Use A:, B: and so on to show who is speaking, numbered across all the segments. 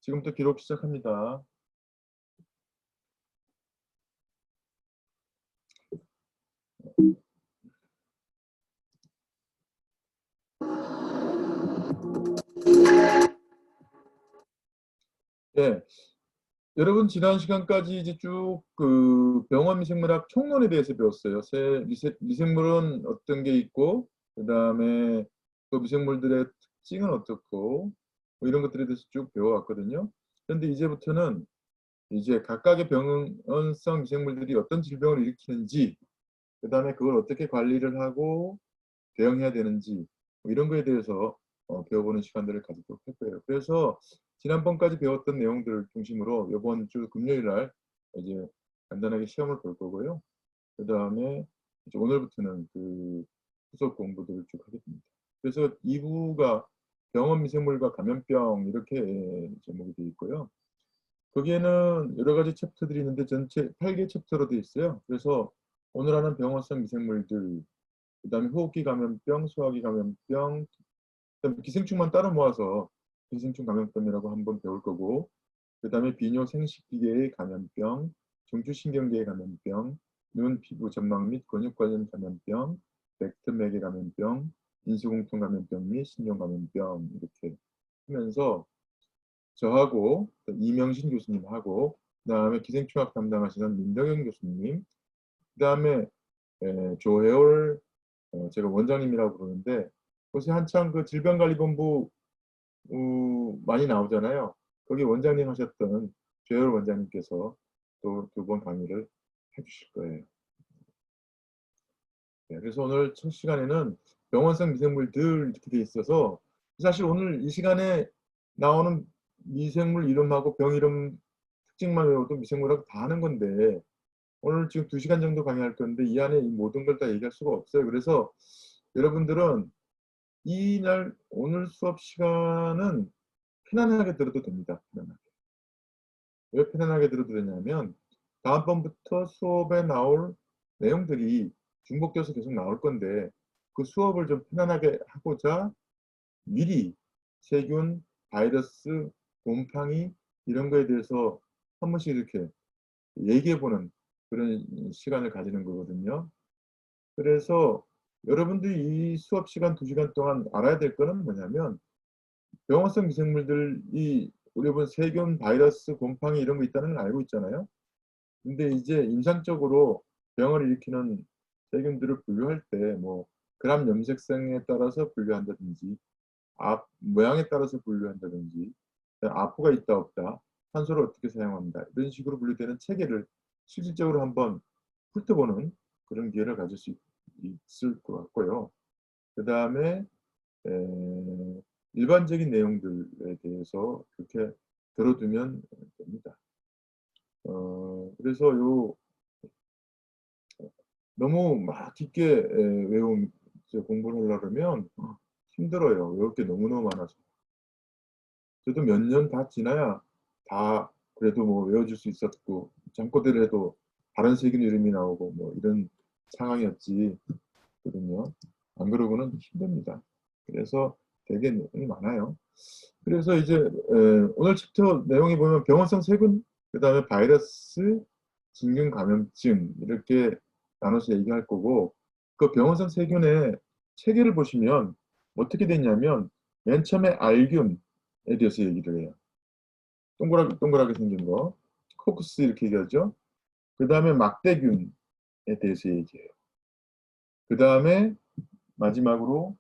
A: 지금부터 기록 시작합니다. 네, 여러분 지난 시간까지 이제 쭉 그 병원 미생물학 총론에 대해서 배웠어요. 미생물은 어떤 게 있고, 그 다음에 또 미생물들의 특징은 어떻고, 뭐 이런 것들에 대해서 쭉 배워왔거든요. 그런데 이제부터는 이제 각각의 병원성 미생물들이 어떤 질병을 일으키는지, 그 다음에 그걸 어떻게 관리를 하고 대응해야 되는지, 뭐 이런 거에 대해서 배워보는 시간들을 가지도록 할 거예요. 그래서 지난번까지 배웠던 내용들을 중심으로 이번 주 금요일 날 이제 간단하게 시험을 볼 거고요. 그 다음에 오늘부터는 그 후속 공부들을 쭉 하게 됩니다. 그래서 2부가 병원 미생물과 감염병 이렇게 제목이 되어 있고요. 거기에는 여러 가지 챕터들이 있는데 전체 8개 챕터로 되어 있어요. 그래서 오늘 하는 병원성 미생물들, 그 다음에 호흡기 감염병, 소화기 감염병, 그다음에 기생충만 따로 모아서 기생충 감염병이라고 한번 배울 거고, 그 다음에 비뇨 생식기계의 감염병, 중추신경계의 감염병, 눈, 피부, 점막 및 근육 관련 감염병, 벡터맥의 감염병, 인수공통 감염병 및 신종 감염병 이렇게 하면서 저하고 이명신 교수님하고 그다음에 기생충학 담당하시는 민덕영 교수님, 그다음에 조혜올 제가 원장님이라고 부르는데 요새 한창 그 질병관리본부 많이 나오잖아요. 거기 원장님 하셨던 조혜올 원장님께서 또 두 번 강의를 해주실 거예요. 네, 그래서 오늘 첫 시간에는 병원성 미생물들 이렇게 돼 있어서 사실 오늘 이 시간에 나오는 미생물 이름하고 병 이름 특징만 외워도 미생물하고 다 하는 건데 오늘 지금 2시간 정도 강의할 건데 이 안에 이 모든 걸 다 얘기할 수가 없어요. 그래서 여러분들은 이날 오늘 수업 시간은 편안하게 들어도 됩니다. 편안하게. 왜 편안하게 들어도 되냐면 다음번부터 수업에 나올 내용들이 중복돼서 계속 나올 건데 그 수업을 좀 편안하게 하고자 미리 세균, 바이러스, 곰팡이 이런 거에 대해서 한 번씩 이렇게 얘기해보는 그런 시간을 가지는 거거든요. 그래서 여러분들이 이 수업 시간 2시간 동안 알아야 될 거는 뭐냐면 병원성 미생물들이 우리 본 세균, 바이러스, 곰팡이 이런 거 있다는 걸 알고 있잖아요. 근데 이제 임상적으로 병을 일으키는 세균들을 분류할 때 뭐 그람 염색성에 따라서 분류한다든지 모양에 따라서 분류한다든지 아포가 있다 없다, 산소를 어떻게 사용한다 이런 식으로 분류되는 체계를 실질적으로 한번 훑어보는 그런 기회를 가질 수 있을 것 같고요. 그 다음에 일반적인 내용들에 대해서 그렇게 들어두면 됩니다. 그래서 너무 막 깊게 공부를 하려면 힘들어요. 외울 게 너무너무 많아서. 그래도 몇 년 다 지나야 다 그래도 뭐 외워줄 수 있었고 잠꼬대를 해도 다른 세균 이름이 나오고 뭐 이런 상황이었지. 거든요. 안 그러고는 힘듭니다. 그래서 되게 내용이 많아요. 그래서 이제 오늘 챕터 내용이 보면 병원성 세균, 그 다음에 바이러스, 진균 감염증 이렇게 나눠서 얘기할 거고 그 병원성 세균의 체계를 보시면 어떻게 됐냐면 맨 처음에 알균에 대해서 얘기를 해요. 동그랗게 생긴 거. 코쿠스 이렇게 얘기하죠. 그 다음에 막대균에 대해서 얘기해요. 그 다음에 마지막으로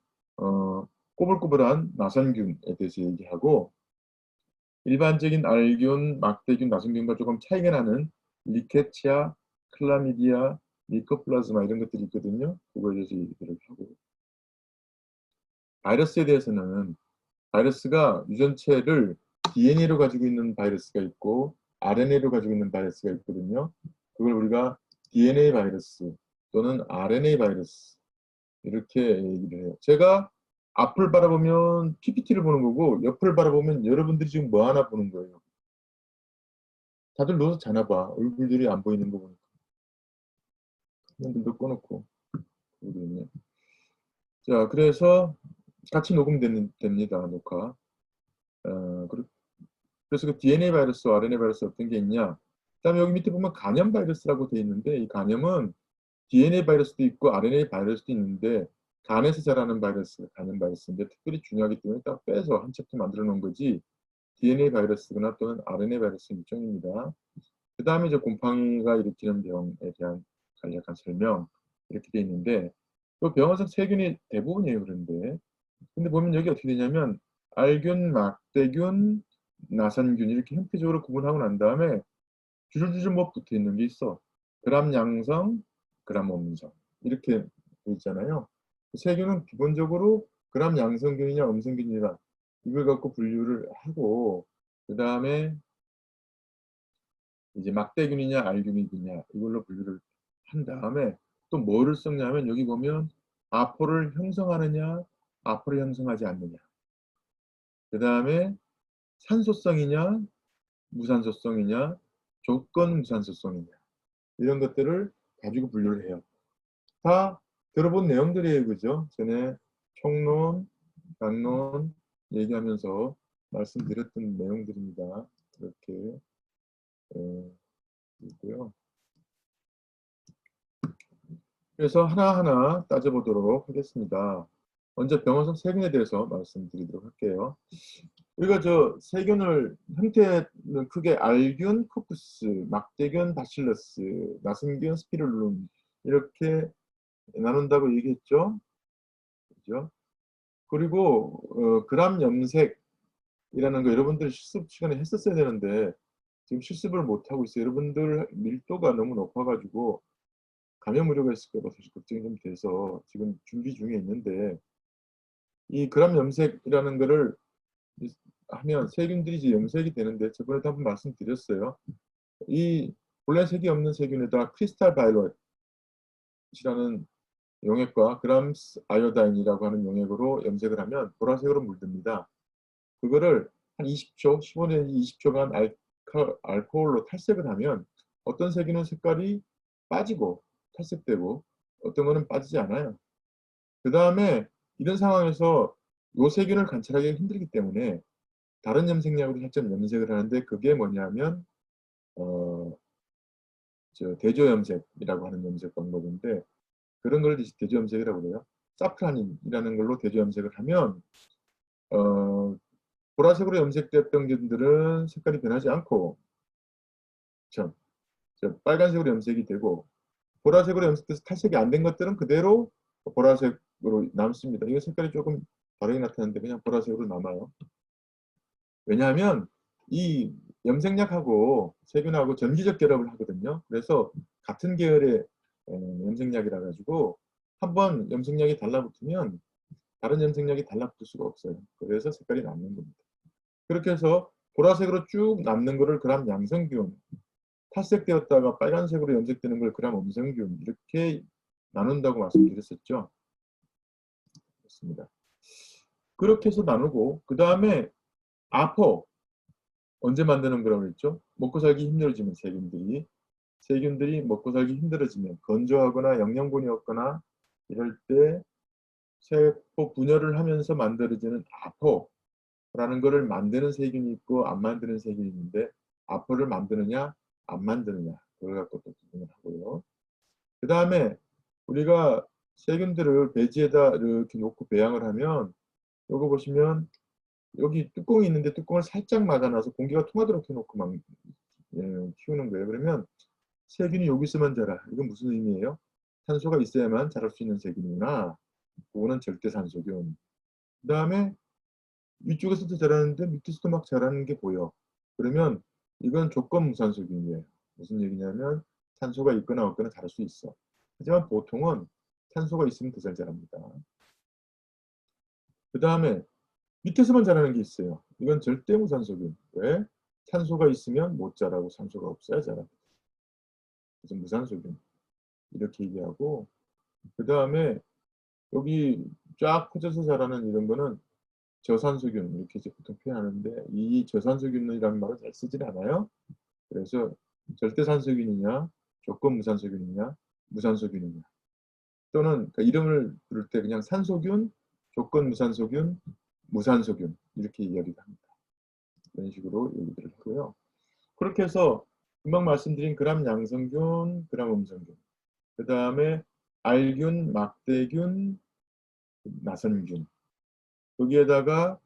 A: 꼬불꼬불한 나선균에 대해서 얘기하고 일반적인 알균, 막대균, 나선균과 조금 차이가 나는 리케치아, 클라미디아, 미코플라즈마 이런 것들이 있거든요. 그거에 대해서 얘기를 하고 바이러스에 대해서는 바이러스가 유전체를 DNA로 가지고 있는 바이러스가 있고 RNA로 가지고 있는 바이러스가 있거든요. 그걸 우리가 DNA 바이러스 또는 RNA 바이러스 이렇게 얘기를 해요. 제가 앞을 바라보면 PPT를 보는 거고 옆을 바라보면 여러분들이 지금 뭐 하나 보는 거예요. 다들 누워서 자나 봐. 얼굴들이 안 보이는 거 보니까. 화면들도 꺼놓고 그러고 있네. 자, 그래서 같이 녹음됩니다. 녹화. 그래서 그 DNA 바이러스와 RNA 바이러스 어떤 게 있냐? 그다음에 여기 밑에 보면 간염 바이러스라고 되어 있는데 이 간염은 DNA 바이러스도 있고 RNA 바이러스도 있는데 간에서 자라는 바이러스, 간염 바이러스인데 특별히 중요하기 때문에 딱 빼서 한 챕터 만들어 놓은 거지 DNA 바이러스거나 또는 RNA 바이러스 일종입니다. 그 다음에 이제 곰팡이가 일으키는 병에 대한 간략한 설명 이렇게 되어 있는데 또 병원성 세균이 대부분이에요. 그런데 근데 보면 여기 어떻게 되냐면 알균, 막대균, 나선균 이렇게 형태적으로 구분하고 난 다음에 줄줄줄 뭐 붙어 있는 게 있어. 그람 양성, 그람 음성 이렇게 돼 있잖아요. 세균은 기본적으로 그람 양성균이냐 음성균이냐 이걸 갖고 분류를 하고 그 다음에 이제 막대균이냐 알균이냐 이걸로 분류를 한 다음에 또 뭐를 썼냐면 여기 보면 아포를 형성하느냐 아포를 형성하지 않느냐 그 다음에 산소성이냐 무산소성이냐 조건 무산소성이냐 이런 것들을 가지고 분류를 해요. 다 들어본 내용들이에요. 그죠? 전에 총론, 강론 얘기하면서 말씀드렸던 내용들입니다. 이렇게 있고요. 그래서 하나하나 따져보도록 하겠습니다. 먼저 병원성 세균에 대해서 말씀드리도록 할게요. 우리가 저 세균을 형태는 크게 알균, 코쿠스, 막대균, 바실러스, 나승균, 스피룰lum이렇게 나눈다고 얘기했죠. 그죠? 그리고 그람 염색이라는 거 여러분들 실습 시간에 했었어야 되는데 지금 실습을 못 하고 있어요. 여러분들 밀도가 너무 높아가지고 감염 우려가 있을까 봐 사실 걱정이 좀 돼서 지금 준비 중에 있는데 이 그람 염색이라는 거를 하면 세균들이 이제 염색이 되는데 저번에도 한번 말씀드렸어요. 이 본래 색이 없는 세균에다 크리스탈 바이럿이라는 용액과 그람스 아이오다인이라고 하는 용액으로 염색을 하면 보라색으로 물듭니다. 그거를 한 20초, 15내지 20초간 알코올로 탈색을 하면 어떤 세균은 색깔이 빠지고 탈색되고 어떤 거는 빠지지 않아요. 그 다음에 이런 상황에서 요 세균을 관찰하기가 힘들기 때문에 다른 염색약으로 살짝 염색을 하는데 그게 뭐냐면 대조 염색이라고 하는 염색 방법인데 그런 걸 대조 염색이라고 그래요. 사프라닌이라는 걸로 대조 염색을 하면 보라색으로 염색됐던 균들은 색깔이 변하지 않고 저 빨간색으로 염색이 되고 보라색으로 염색돼서 탈색이 안 된 것들은 그대로 보라색으로 남습니다. 이거 색깔이 조금 다르게 나타나는데 그냥 보라색으로 남아요. 왜냐하면 이 염색약하고 세균하고 전기적 결합을 하거든요. 그래서 같은 계열의 염색약이라 가지고 한번 염색약이 달라붙으면 다른 염색약이 달라붙을 수가 없어요. 그래서 색깔이 남는 겁니다. 그렇게 해서 보라색으로 쭉 남는 거를 그람 양성균, 탈색되었다가 빨간색으로 염색되는 걸 그람 음성균 이렇게 나눈다고 말씀드렸었죠. 그렇습니다. 그렇게 해서 나누고 그 다음에 아포 언제 만드는 거라고 했죠? 먹고 살기 힘들어지면 세균들이 먹고 살기 힘들어지면 건조하거나 영양분이 없거나 이럴 때 세포 분열을 하면서 만들어지는 아포라는 것을 만드는 세균이 있고 안 만드는 세균이 있는데 아포를 만드느냐 안 만드느냐 그걸 갖고 또 구분을 하고요. 그 다음에 우리가 세균들을 배지에다 이렇게 놓고 배양을 하면 이거 보시면 여기 뚜껑이 있는데 뚜껑을 살짝 막아놔서 공기가 통하도록 해놓고 막 키우는 거예요. 그러면 세균이 여기서만 자라. 이건 무슨 의미예요? 산소가 있어야만 자랄 수 있는 세균이구나. 그거는 절대산소균. 그 다음에 위쪽에서도 자라는데 밑에서도 막 자라는 게 보여. 그러면 이건 조건무산소균이에요. 무슨 얘기냐면 산소가 있거나 없거나 자랄 수 있어. 하지만 보통은 산소가 있으면 더 잘 자랍니다. 그 다음에 밑에서만 자라는 게 있어요. 이건 절대무산소균. 왜? 산소가 있으면 못 자라고 산소가 없어야 자라. 그래서 무산소균. 이렇게 얘기하고 그 다음에 여기 쫙 퍼져서 자라는 이런 거는 저산소균 이렇게 이제 보통 표현하는데 이 저산소균이라는 말을 잘 쓰질 않아요. 그래서 절대산소균이냐 조건무산소균이냐 무산소균이냐 또는 그러니까 이름을 부를 때 그냥 산소균, 조건무산소균, 무산소균 이렇게 이야기를 합니다. 그런 식으로 얘기를 하고요. 그렇게 해서 금방 말씀드린 그람 양성균, 그람 음성균, 그 다음에 알균, 막대균, 나선균, 거기에다가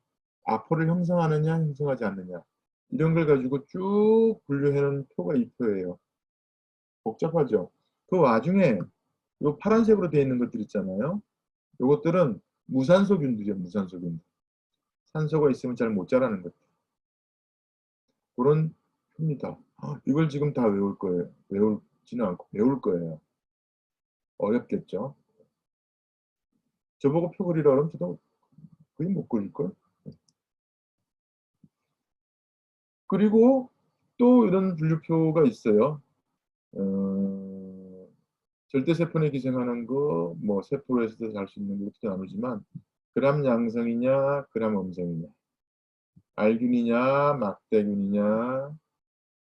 A: 아포를 형성하느냐 형성하지 않느냐 이런 걸 가지고 쭉 분류해놓은 표가 이 표예요. 복잡하죠. 그 와중에 요 파란색으로 되어 있는 것들 있잖아요. 요것들은 무산소균들이에요. 무산소균. 산소가 있으면 잘 못 자라는 것들. 그런 표입니다. 이걸 지금 다 외울 거예요. 외울지는 않고 외울 거예요. 어렵겠죠. 저보고 표 그리라 그러면 저도 거의 못 그릴걸. 그리고 또 이런 분류표가 있어요. 절대세포에 기생하는 거, 뭐 세포에서 잘 수 있는 것도 나누지만 그람 양성이냐, 그람 음성이냐, 알균이냐, 막대균이냐,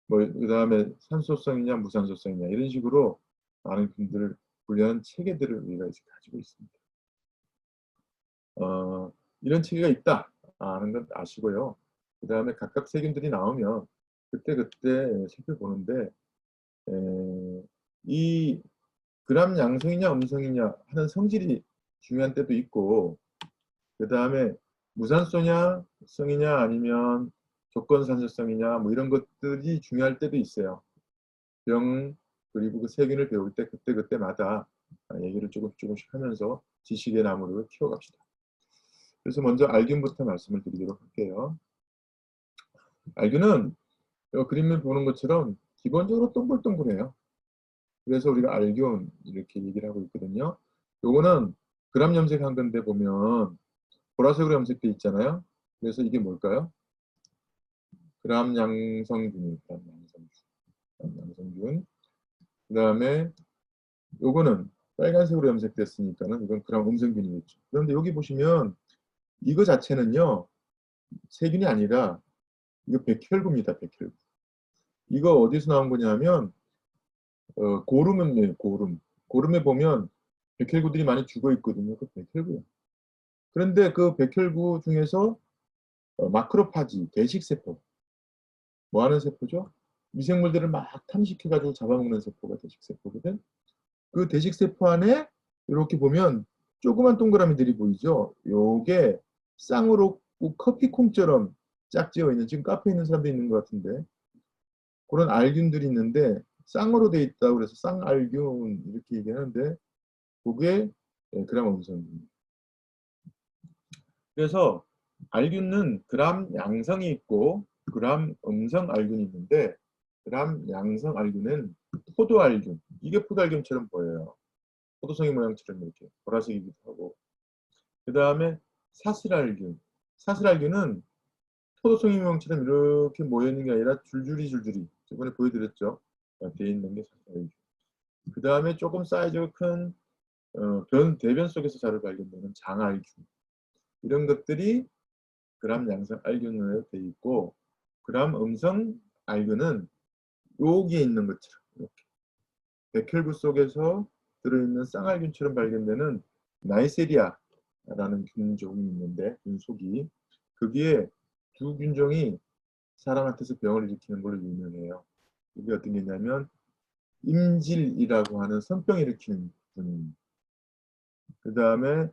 A: 뭐 그다음에 산소성이냐, 무산소성이냐 이런 식으로 많은 분들을 분류하는 체계들을 우리가 이제 가지고 있습니다. 이런 체계가 있다 하는 건 아시고요. 그 다음에 각각 세균들이 나오면 그때그때 살펴보는데 이 그람 양성이냐 음성이냐 하는 성질이 중요한 때도 있고 그 다음에 무산소냐 성이냐 아니면 조건산소성이냐 뭐 이런 것들이 중요할 때도 있어요. 병 그리고 그 세균을 배울 때 그때마다 얘기를 조금씩 하면서 지식의 나무를 키워갑시다. 그래서 먼저 알균부터 말씀을 드리도록 할게요. 알균은 그림을 보는 것처럼 기본적으로 동글동글해요. 그래서 우리가 알균 이렇게 얘기를 하고 있거든요. 요거는 그람 염색한 건데 보면 보라색으로 염색돼 있잖아요. 그래서 이게 뭘까요? 그람 양성균이 그람 양성균. 그 다음에 요거는 빨간색으로 염색됐으니까는 이건 그람 음성균이겠죠. 그런데 여기 보시면 이거 자체는요 세균이 아니라 이거 백혈구입니다. 백혈구. 이거 어디서 나온 거냐면 고름은 고름. 고름에 보면 백혈구들이 많이 죽어 있거든요. 그 백혈구예요. 그런데 그 백혈구 중에서 마크로파지, 대식세포. 뭐 하는 세포죠? 미생물들을 막 탐식해가지고 잡아먹는 세포가 대식세포거든. 그 대식세포 안에 이렇게 보면 조그만 동그라미들이 보이죠? 요게 쌍으로 커피콩처럼 짝지어 있는, 지금 카페에 있는 사람도 있는 것 같은데 그런 알균들이 있는데 쌍으로 돼 있다고 그래서 쌍알균 이렇게 얘기하는데 그게 그람 음성균. 그래서 알균은 그람 양성이 있고 그람 음성 알균이 있는데 그람 양성 알균은 포도알균. 이게 포도알균처럼 보여요. 포도송이 모양처럼 이렇게 보라색이기도 하고. 그 다음에 사슬알균. 사슬알균은 포도송이 모양처럼 이렇게 모여있는 게 아니라 줄줄이 저번에 보여드렸죠. 되어 있는 게 사슬알균. 그 다음에 조금 사이즈가 큰 대변 속에서 자주 발견되는 장알균. 이런 것들이 그람 양성 알균으로 되어 있고 그람 음성 알균은 여기에 있는 것처럼 이렇게 백혈구 속에서 들어있는 쌍알균처럼 발견되는 나이세리아라는 균종이 있는데 균속이 거기에 두 균종이 사람한테서 병을 일으키는 걸로 유명해요. 이게 어떤 게 있냐면 임질이라고 하는 성병을 일으키는 균. 그 다음에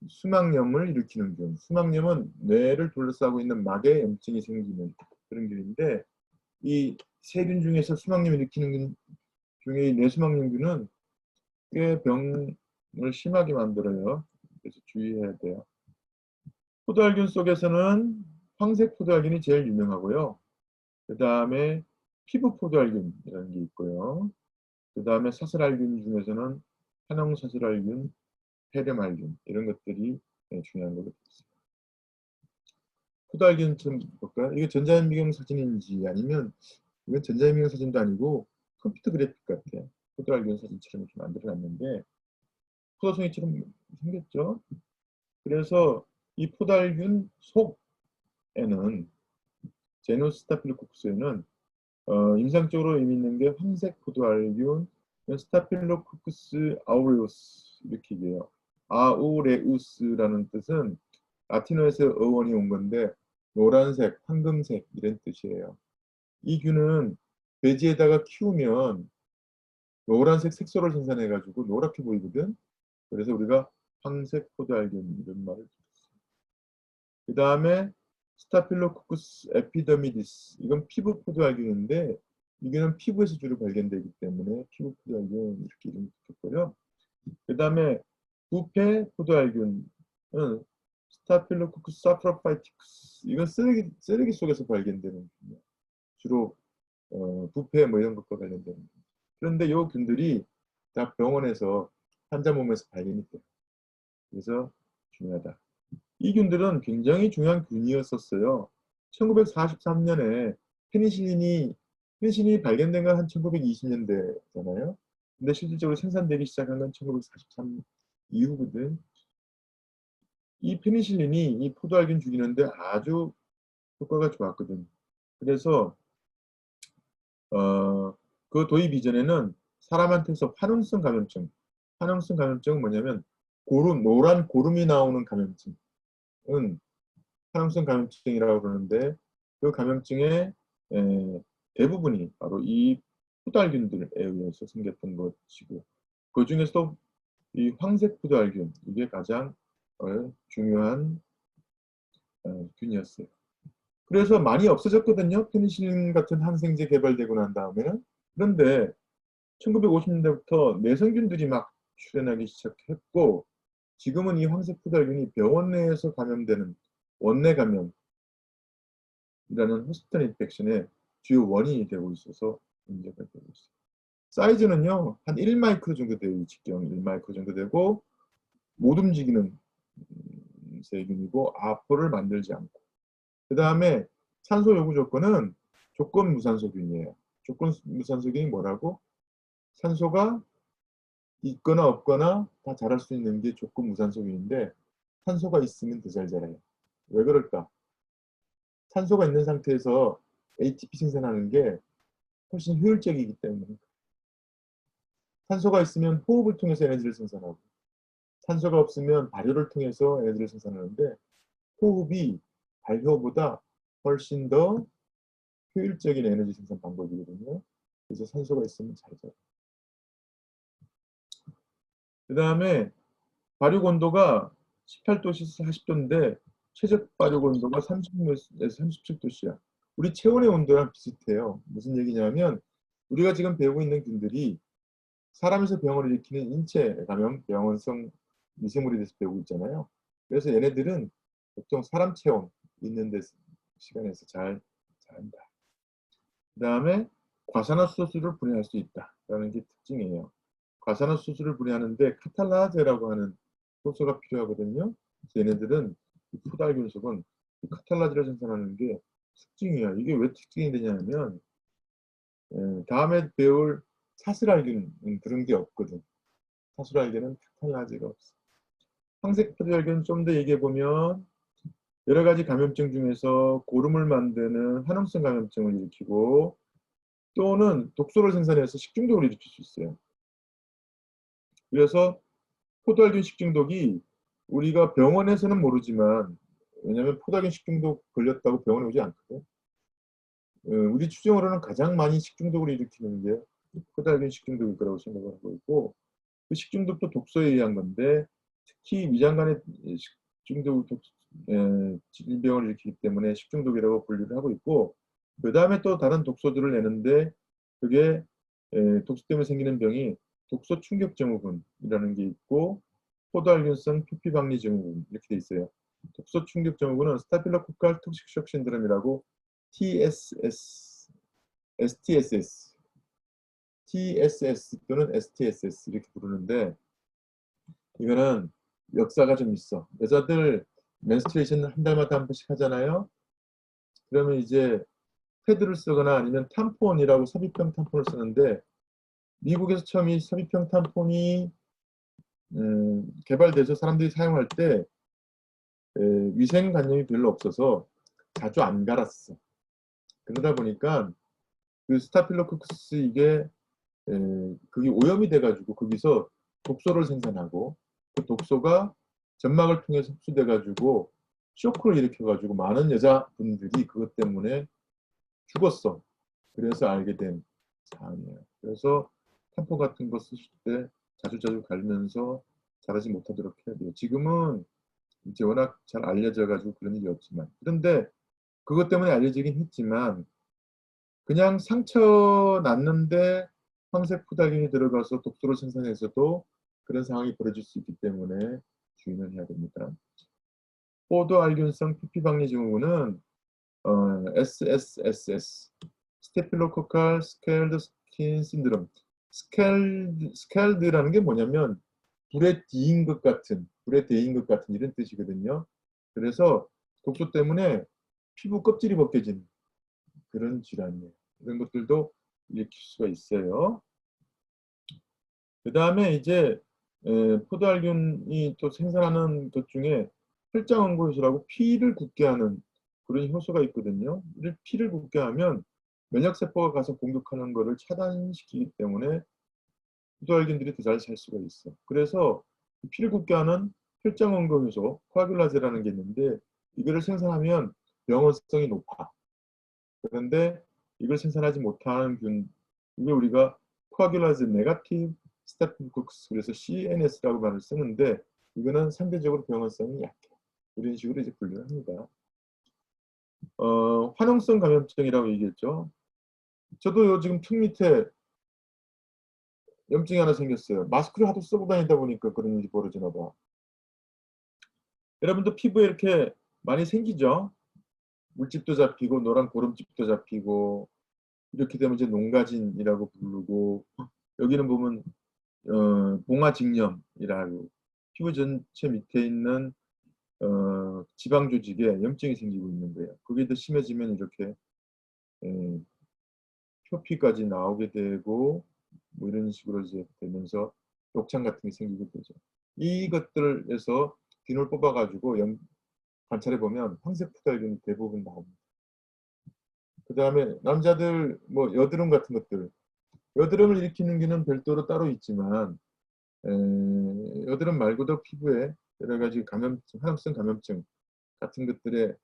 A: 수막염을 일으키는 균. 수막염은 뇌를 둘러싸고 있는 막에 염증이 생기는 그런 균인데 이 세균 중에서 수막염을 일으키는 균 중에 뇌수막염균은 꽤 병을 심하게 만들어요. 그래서 주의해야 돼요. 포도알균 속에서는 황색 포도알균이 제일 유명하고요. 그 다음에 피부 포도알균이라는 게 있고요. 그 다음에 사슬알균 중에서는 한홍사슬알균, 페렴알균 이런 것들이 중요한 걸로 되겠습니다. 포도알균 좀 볼까요? 이게 전자현미경 사진인지 아니면 이건 전자현미경 사진도 아니고 컴퓨터 그래픽 같아요. 포도알균 사진처럼 이렇게 만들어놨는데 포도송이처럼 생겼죠. 그래서 이 포도알균 속에는 제노스타필로코쿠스에는 임상적으로 의미 있는 게 황색 포도알균, 스타필로코쿠스 아우레우스 이렇게 얘기해요. 아우레우스라는 뜻은 라틴어에서 어원이 온 건데 노란색, 황금색 이런 뜻이에요. 이 균은 돼지에다가 키우면 노란색 색소를 생산해가지고 노랗게 보이거든. 그래서 우리가 황색 포도알균 이런 말을 들었어요. 그 다음에 스타필로코쿠스 에피더미디스, 이건 피부 포도알균인데 이거는 피부에서 주로 발견되기 때문에 피부 포도알균 이렇게 이름 붙였고요. 그 다음에 부패 포도알균은 스타필로코쿠스 사프로파이티쿠스, 이건 쓰레기 속에서 발견되는 균이에요. 주로 부패 뭐 이런 것과 관련되는 균. 그런데 이 균들이 다 병원에서 환자 몸에서 발견이 돼요. 그래서 중요하다. 이 균들은 굉장히 중요한 균이었었어요. 1943년에 페니실린이 발견된 건 한 1920년대잖아요. 근데 실질적으로 생산되기 시작한 건 1943 이후거든. 이 페니실린이 이 포도알균 죽이는데 아주 효과가 좋았거든. 그래서 그 도입 이전에는 사람한테서 환웅성 감염증은 뭐냐면 노란 고름이 나오는 감염증은 환웅성 감염증이라고 그러는데 그 감염증의 대부분이 바로 이 포도알균들에 의해서 생겼던 것이고 그 중에서도 이 황색 포도알균 이게 가장 중요한 균이었어요. 그래서 많이 없어졌거든요. 페니실린 같은 항생제 개발되고 난 다음에는. 그런데 1950년대부터 내성균들이 막 출현하기 시작했고 지금은 이 황색 포도알균이 병원 내에서 감염되는 원내 감염이라는 호스피털 인펙션의 주요 원인이 되고 있어서 문제가 되고 있어요. 사이즈는요, 한 1마이크로 정도 돼요. 직경 1마이크로 정도 되고 못 움직이는 세균이고 아포를 만들지 않고 그 다음에 산소 요구 조건은 조건 무산소균이에요. 조건 무산소균이 뭐라고? 산소가 있거나 없거나 다 자랄 수 있는 게 조건 무산소균인데 산소가 있으면 더 잘 자라요. 왜 그럴까? 산소가 있는 상태에서 ATP 생산하는 게 훨씬 효율적이기 때문에 산소가 있으면 호흡을 통해서 에너지를 생산하고 산소가 없으면 발효를 통해서 에너지를 생산하는데 호흡이 발효보다 훨씬 더 효율적인 에너지 생산 방법이거든요. 그래서 산소가 있으면 잘 자라요. 그 다음에 발육 온도가 18도에서 40도인데 최저 발육 온도가 30에서 37도씨야. 우리 체온의 온도랑 비슷해요. 무슨 얘기냐면 우리가 지금 배우고 있는 균들이 사람에서 병을 일으키는 인체 감염, 병원성 미생물에 대해서 배우고 있잖아요. 그래서 얘네들은 보통 사람 체온 있는 데 시간에서 잘 자란다. 그 다음에 과산화수소를 분해할 수 있다라는 게 특징이에요. 과산화수소를 분해하는데 카탈라제라고 하는 효소가 필요하거든요. 그래서 얘네들은 푸달균 속은 카탈라제를 생산하는 게 특징이야. 이게 왜 특징이 되냐면 다음에 배울 사슬알균은 그런 게 없거든. 사슬알균은 카탈라제가 없어. 황색 포도알균 좀 더 얘기해 보면 여러 가지 감염증 중에서 고름을 만드는 화농성 감염증을 일으키고 또는 독소를 생산해서 식중독을 일으킬 수 있어요. 그래서 포도알균 식중독이 우리가 병원에서는 모르지만 왜냐하면 포도알균 식중독 걸렸다고 병원에 오지 않거든. 우리 추정으로는 가장 많이 식중독을 일으키는 게 포도알균 식중독일 거라고 생각을 하고 있고 그 식중독도 독소에 의한 건데 특히 위장간의 식중독 질병을 일으키기 때문에 식중독이라고 분류를 하고 있고 그 다음에 또 다른 독소들을 내는데 그게 독소 때문에 생기는 병이 독소 충격 증후군이라는 게 있고 포도알균성 표피박리 증후군 이렇게 돼 있어요. 독소 충격 증후군은 스타필로코칼 톡식 쇼크 신드롬이라고 TSS, STSS, TSS 또는 STSS 이렇게 부르는데 이거는 역사가 좀 있어. 여자들 menstruation 한 달마다 한 번씩 하잖아요. 그러면 이제 패드를 쓰거나 아니면 탐폰이라고 삽입형 탐폰을 쓰는데 미국에서 처음 이 삽입형 탐폰이 개발돼서 사람들이 사용할 때 위생관념이 별로 없어서 자주 안 갈았어. 그러다 보니까 그 스타필로코쿠스 이게 그게 오염이 돼가지고 거기서 독소를 생산하고 그 독소가 점막을 통해서 흡수돼가지고 쇼크를 일으켜가지고 많은 여자분들이 그것 때문에 죽었어. 그래서 알게 된 사항이에요. 그래서 탐포 같은 거 쓰실 때 자주자주 갈면서 잘하지 못하도록 해야 돼요. 지금은 이제 워낙 잘 알려져가지고 그런 일이 없지만. 그런데 그것 때문에 알려지긴 했지만 그냥 상처 났는데 황색 푸달균이 들어가서 독소를 생산해서도 그런 상황이 벌어질 수 있기 때문에 주의는 해야 됩니다. 포도알균성 피피박리 증후군은 SSSS, 스테필로코칼 스켈드 스킨 신드롬. 스켈드라는 게 뭐냐면 불에 데인 것 같은 이런 뜻이거든요. 그래서 독소 때문에 피부 껍질이 벗겨지는 그런 질환이에요. 이런 것들도 일으킬 수가 있어요. 그 다음에 이제 포도알균이 또 생산하는 것 중에 혈장원고효소라고 피를 굳게 하는 그런 효소가 있거든요. 피를 굳게 하면 면역세포가 가서 공격하는 것을 차단시키기 때문에 포도알균들이 더 잘 살 수가 있어. 그래서 피를 굳게 하는 혈장원고효소, 코아귤라제라는 게 있는데 이거를 생산하면 병원성이 높아. 그런데 이걸 생산하지 못하는 균, 이걸 우리가 코아귤라제 네가티브 스타필로코커스, 그래서 CNS라고 말을 쓰는데 이거는 상대적으로 병원성이 약해. 이런 식으로 이제 분류를 합니다. 화농성 감염증이라고 얘기했죠. 저도 지금 턱 밑에 염증이 하나 생겼어요. 마스크를 하도 쓰고 다니다 보니까 그런 일이 벌어지나 봐. 여러분도 피부에 이렇게 많이 생기죠? 물집도 잡히고 노란 고름집도 잡히고 이렇게 되면 이제 농가진이라고 부르고 여기는 보면 봉화직염이라고 피부 전체 밑에 있는 지방 조직에 염증이 생기고 있는 거예요. 그게 더 심해지면 이렇게 에, 표피까지 나오게 되고 뭐 이런 식으로 이제 되면서 녹창 같은 게 생기게 되죠. 이것들에서 균을 뽑아가지고 관찰해 보면 황색 푸달균이 대부분 나옵니다. 그 다음에 남자들 뭐 여드름 같은 것들, 여드름을 일으키는 균은 별도로 따로 있지만 여드름 말고도 피부에 여러 가지 감염증, 화염성 감염증 같은 것들에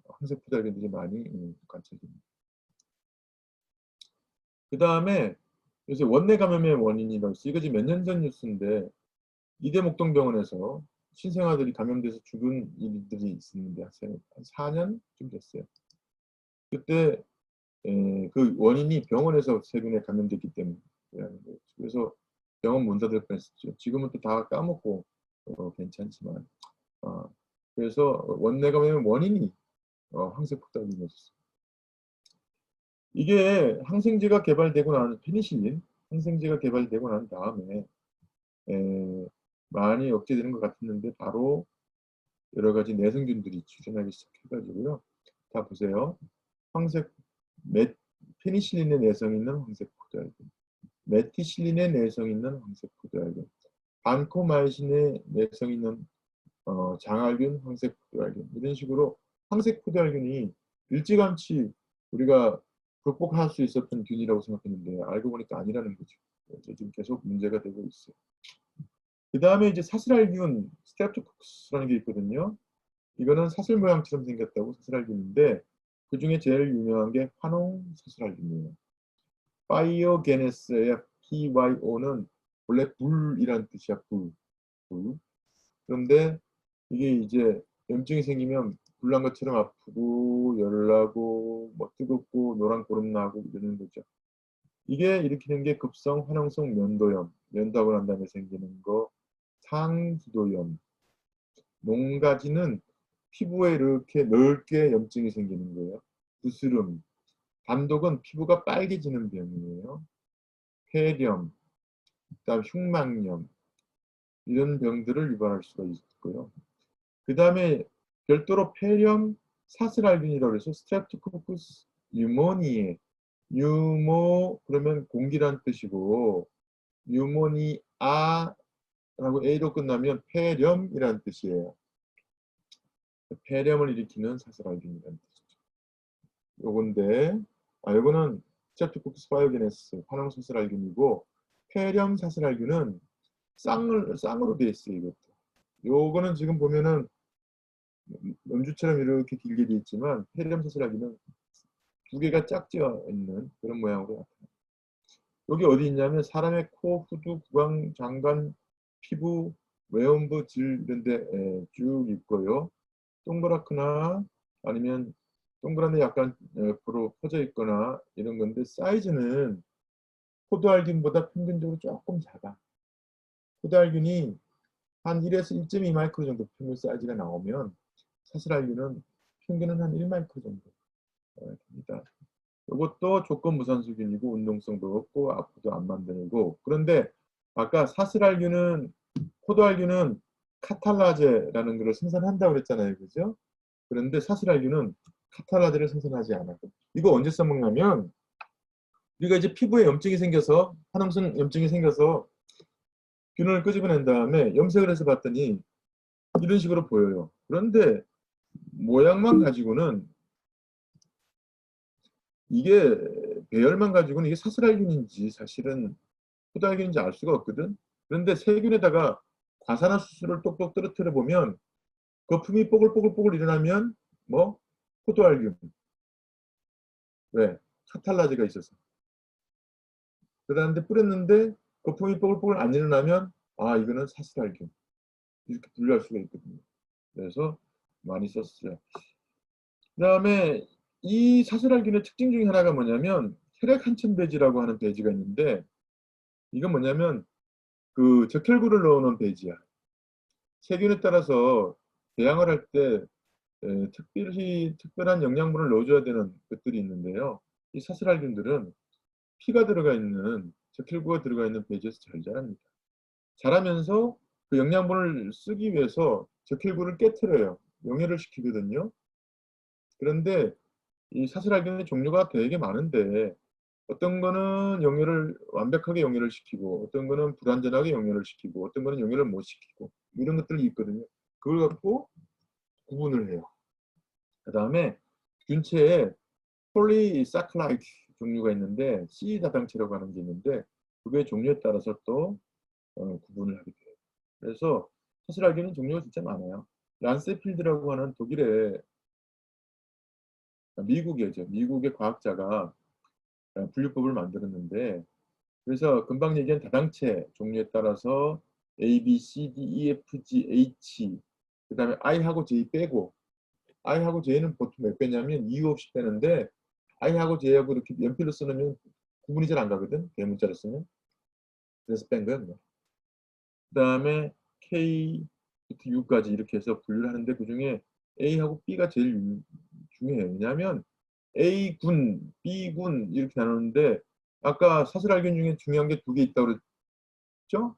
A: 황색 푸달균들이 많이 관찰됩니다. 그 다음에 요새 원내 감염의 원인이라고 해서 이거 지금 몇 년 전 뉴스인데 이대목동병원에서 신생아들이 감염돼서 죽은 일들이 있었는데 한 4년쯤 됐어요. 그때 그 원인이 병원에서 세균에 감염됐기 때문에 그래서 병원 문 닫을 뻔했었죠. 지금은 또 다 까먹고 괜찮지만 그래서 원내 감염의 원인이 황색 푸달균이었어요. 이게 항생제가 개발되고 난 페니실린 항생제가 개발되고 난 다음에 많이 억제되는 것 같았는데 바로 여러 가지 내성균들이 출현하기 시작해가지고요. 다 보세요. 황색 페니실린의 내성 있는 황색 푸드알균, 메티실린의 내성 있는 황색 푸드알균, 반코마이신의 내성 있는 장알균, 황색 푸드알균 이런 식으로 황색 푸드알균이 일찌감치 우리가 극복할 수 있었던 균이라고 생각했는데 알고 보니까 아니라는 거죠. 그래서 지금 계속 문제가 되고 있어요. 그 다음에 이제 사슬알균, 스트랩토코커스라는 게 있거든요. 이거는 사슬 모양처럼 생겼다고 사슬알균인데 그 중에 제일 유명한 게 화농 사슬알균이에요. 파이오게네스의 PYO는 원래 불이란 뜻이야, 불. 불. 그런데 이게 이제 염증이 생기면 불난 것처럼 아프고 열나고 뭐 뜨겁고 노란 고름 나고 이러는 거죠. 이게 일으키는 게 급성 화농성 면도염, 면도하고 난 다음에 생기는 거, 상기도염, 농가지는 피부에 이렇게 넓게 염증이 생기는 거예요. 부스름, 단독은 피부가 빨개지는 병이에요. 폐렴, 그다음 흉막염 이런 병들을 유발할 수가 있고요. 그 다음에 별도로 폐렴 사슬알균이라고 해서 스트랩토코커스 뉴모니에 뉴모 그러면 공기란 뜻이고 뉴모니아라고 A로 끝나면 폐렴이라는 뜻이에요. 폐렴을 일으키는 사슬알균이라는 뜻이죠. 요건데 요거는 스트랩토코커스 파이오게네스 화농사슬알균이고 폐렴 사슬알균은 쌍으로 되어 있어요. 이것도. 요거는 지금 보면은 음주처럼 이렇게 길게 돼 있지만 폐렴 사슬알균은 두 개가 짝지어 있는 그런 모양으로 나타납니다. 여기 어디 있냐면 사람의 코, 후두, 구강, 장관, 피부, 외음부, 질 이런 데 쭉 있고요. 동그랗거나 아니면 동그란데 약간 옆으로 퍼져 있거나 이런 건데 사이즈는 포도알균보다 평균적으로 조금 작아. 포도알균이 한 1에서 1.2 마이크로 정도 평균 사이즈가 나오면 사슬알균은 평균은 한 1 마이크로 정도 됩니다. 이것도 조건 무산소균이고 운동성도 없고 아프도 안 만들고. 그런데 아까 사슬알균은 포도알균은 카탈라제라는 것을 생산한다고 그랬잖아요. 그죠? 그런데 사슬알균은 카탈라제를 생산하지 않아요. 이거 언제 써먹냐면 우리가 이제 피부에 염증이 생겨서 화농성 염증이 생겨서 균을 끄집어낸 다음에 염색을 해서 봤더니 이런 식으로 보여요. 그런데 모양만 가지고는 이게 배열만 가지고는 이게 사슬알균인지 사실은 포도알균인지 알 수가 없거든. 그런데 세균에다가 과산화수소를 똑똑 떨어뜨려 보면 거품이 뽀글뽀글뽀글 일어나면 뭐 포도알균. 왜? 카탈라제가 있어서. 그다음에 뿌렸는데 거품이 뽀글뽀글 안 일어나면 아 이거는 사슬알균. 이렇게 분류할 수가 있거든요. 그래서 많이 썼어요. 그다음에 이 사슬알균의 특징 중에 하나가 뭐냐면 혈액한층배지라고 하는 배지가 있는데 이건 뭐냐면 그 적혈구를 넣어놓은 배지야. 세균에 따라서 배양을 할 때 특별히 특별한 영양분을 넣어줘야 되는 것들이 있는데요. 이 사슬알균들은 피가 들어가 있는 적혈구가 들어가 있는 배지에서 잘 자랍니다. 자라면서 그 영양분을 쓰기 위해서 적혈구를 깨트려요. 용해를 시키거든요. 그런데 이 사슬알균의 종류가 되게 많은데 어떤 거는 용해를 완벽하게 용해를 시키고 어떤 거는 불완전하게 용해를 시키고 어떤 거는 용해를 못 시키고 이런 것들이 있거든요. 그걸 갖고 구분을 해요. 그 다음에 균체에 폴리사카라이드 종류가 있는데 C 다당체라고 하는 게 있는데 그게 종류에 따라서 또 구분을 하게 돼요. 그래서 사슬알균은 종류가 진짜 많아요. 란세필드라고 하는 독일의 미국의 과학자가 분류법을 만들었는데 그래서 금방 얘기한 다당체 종류에 따라서 A, B, C, D, E, F, G, H 그 다음에 I하고 J 빼고 I하고 J는 보통 몇 빼냐면 이유 없이 빼는데 I하고 J하고 이렇게 연필로 쓰면 구분이 잘 안 가거든. 대문자로 쓰면. 그래서 뺀 거야. 그 다음에 K부터 U까지 이렇게 해서 분류를 하는데 그중에 A하고 B가 제일 중요해요. 왜냐하면 A군, B군 이렇게 나누는데 아까 사슬알균 중에 중요한 게 두 개 있다고 그랬죠?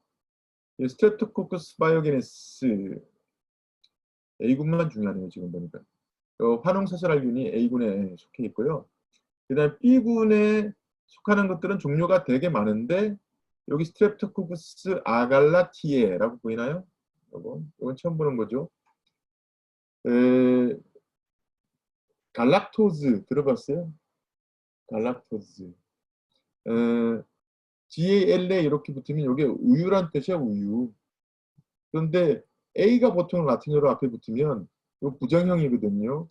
A: 스트레프토코커스 바이오게네스 A군만 중요하네요. 지금 보니까. 화농사슬알균이 A군에 속해 있고요. 그 다음에 B군에 속하는 것들은 종류가 되게 많은데 여기 스트랩토코커스 아갈라티에라고 보이나요? 이건 처음 보는 거죠. 갈락토즈 들어봤어요? 갈락토즈. GALA 이렇게 붙으면 이게 우유란 뜻이야, 우유. 그런데 A가 보통 라틴어로 앞에 붙으면 이거 부정형이거든요.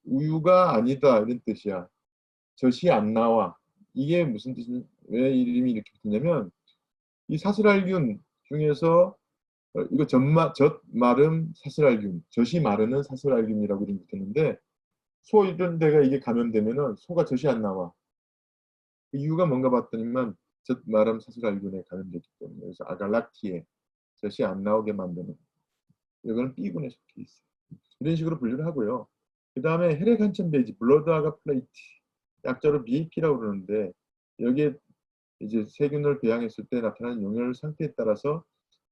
A: 우유가 아니다 이런 뜻이야. 젖이 안 나와. 이게 무슨 뜻이, 왜 이름이 이렇게 붙냐면 이 사슬알균 중에서 이거 젖 마름 사슬알균, 젖이 마르는 사슬알균이라고 이름 붙었는데 소 이런 데가 이게 감염되면은 소가 젖이 안 나와. 그 이유가 뭔가 봤더니만 젖 마름 사슬알균에 감염됐기 때문에 그래서 아갈락티에 젖이 안 나오게 만드는 이거는 B군에 속해 있어요. 이런 식으로 분류를 하고요. 그 다음에 혈액 한층 배지, 블러드 아가 플레이트, 약자로 BAP라고 그러는데 여기에 이제 세균을 배양했을 때 나타나는 용혈 상태에 따라서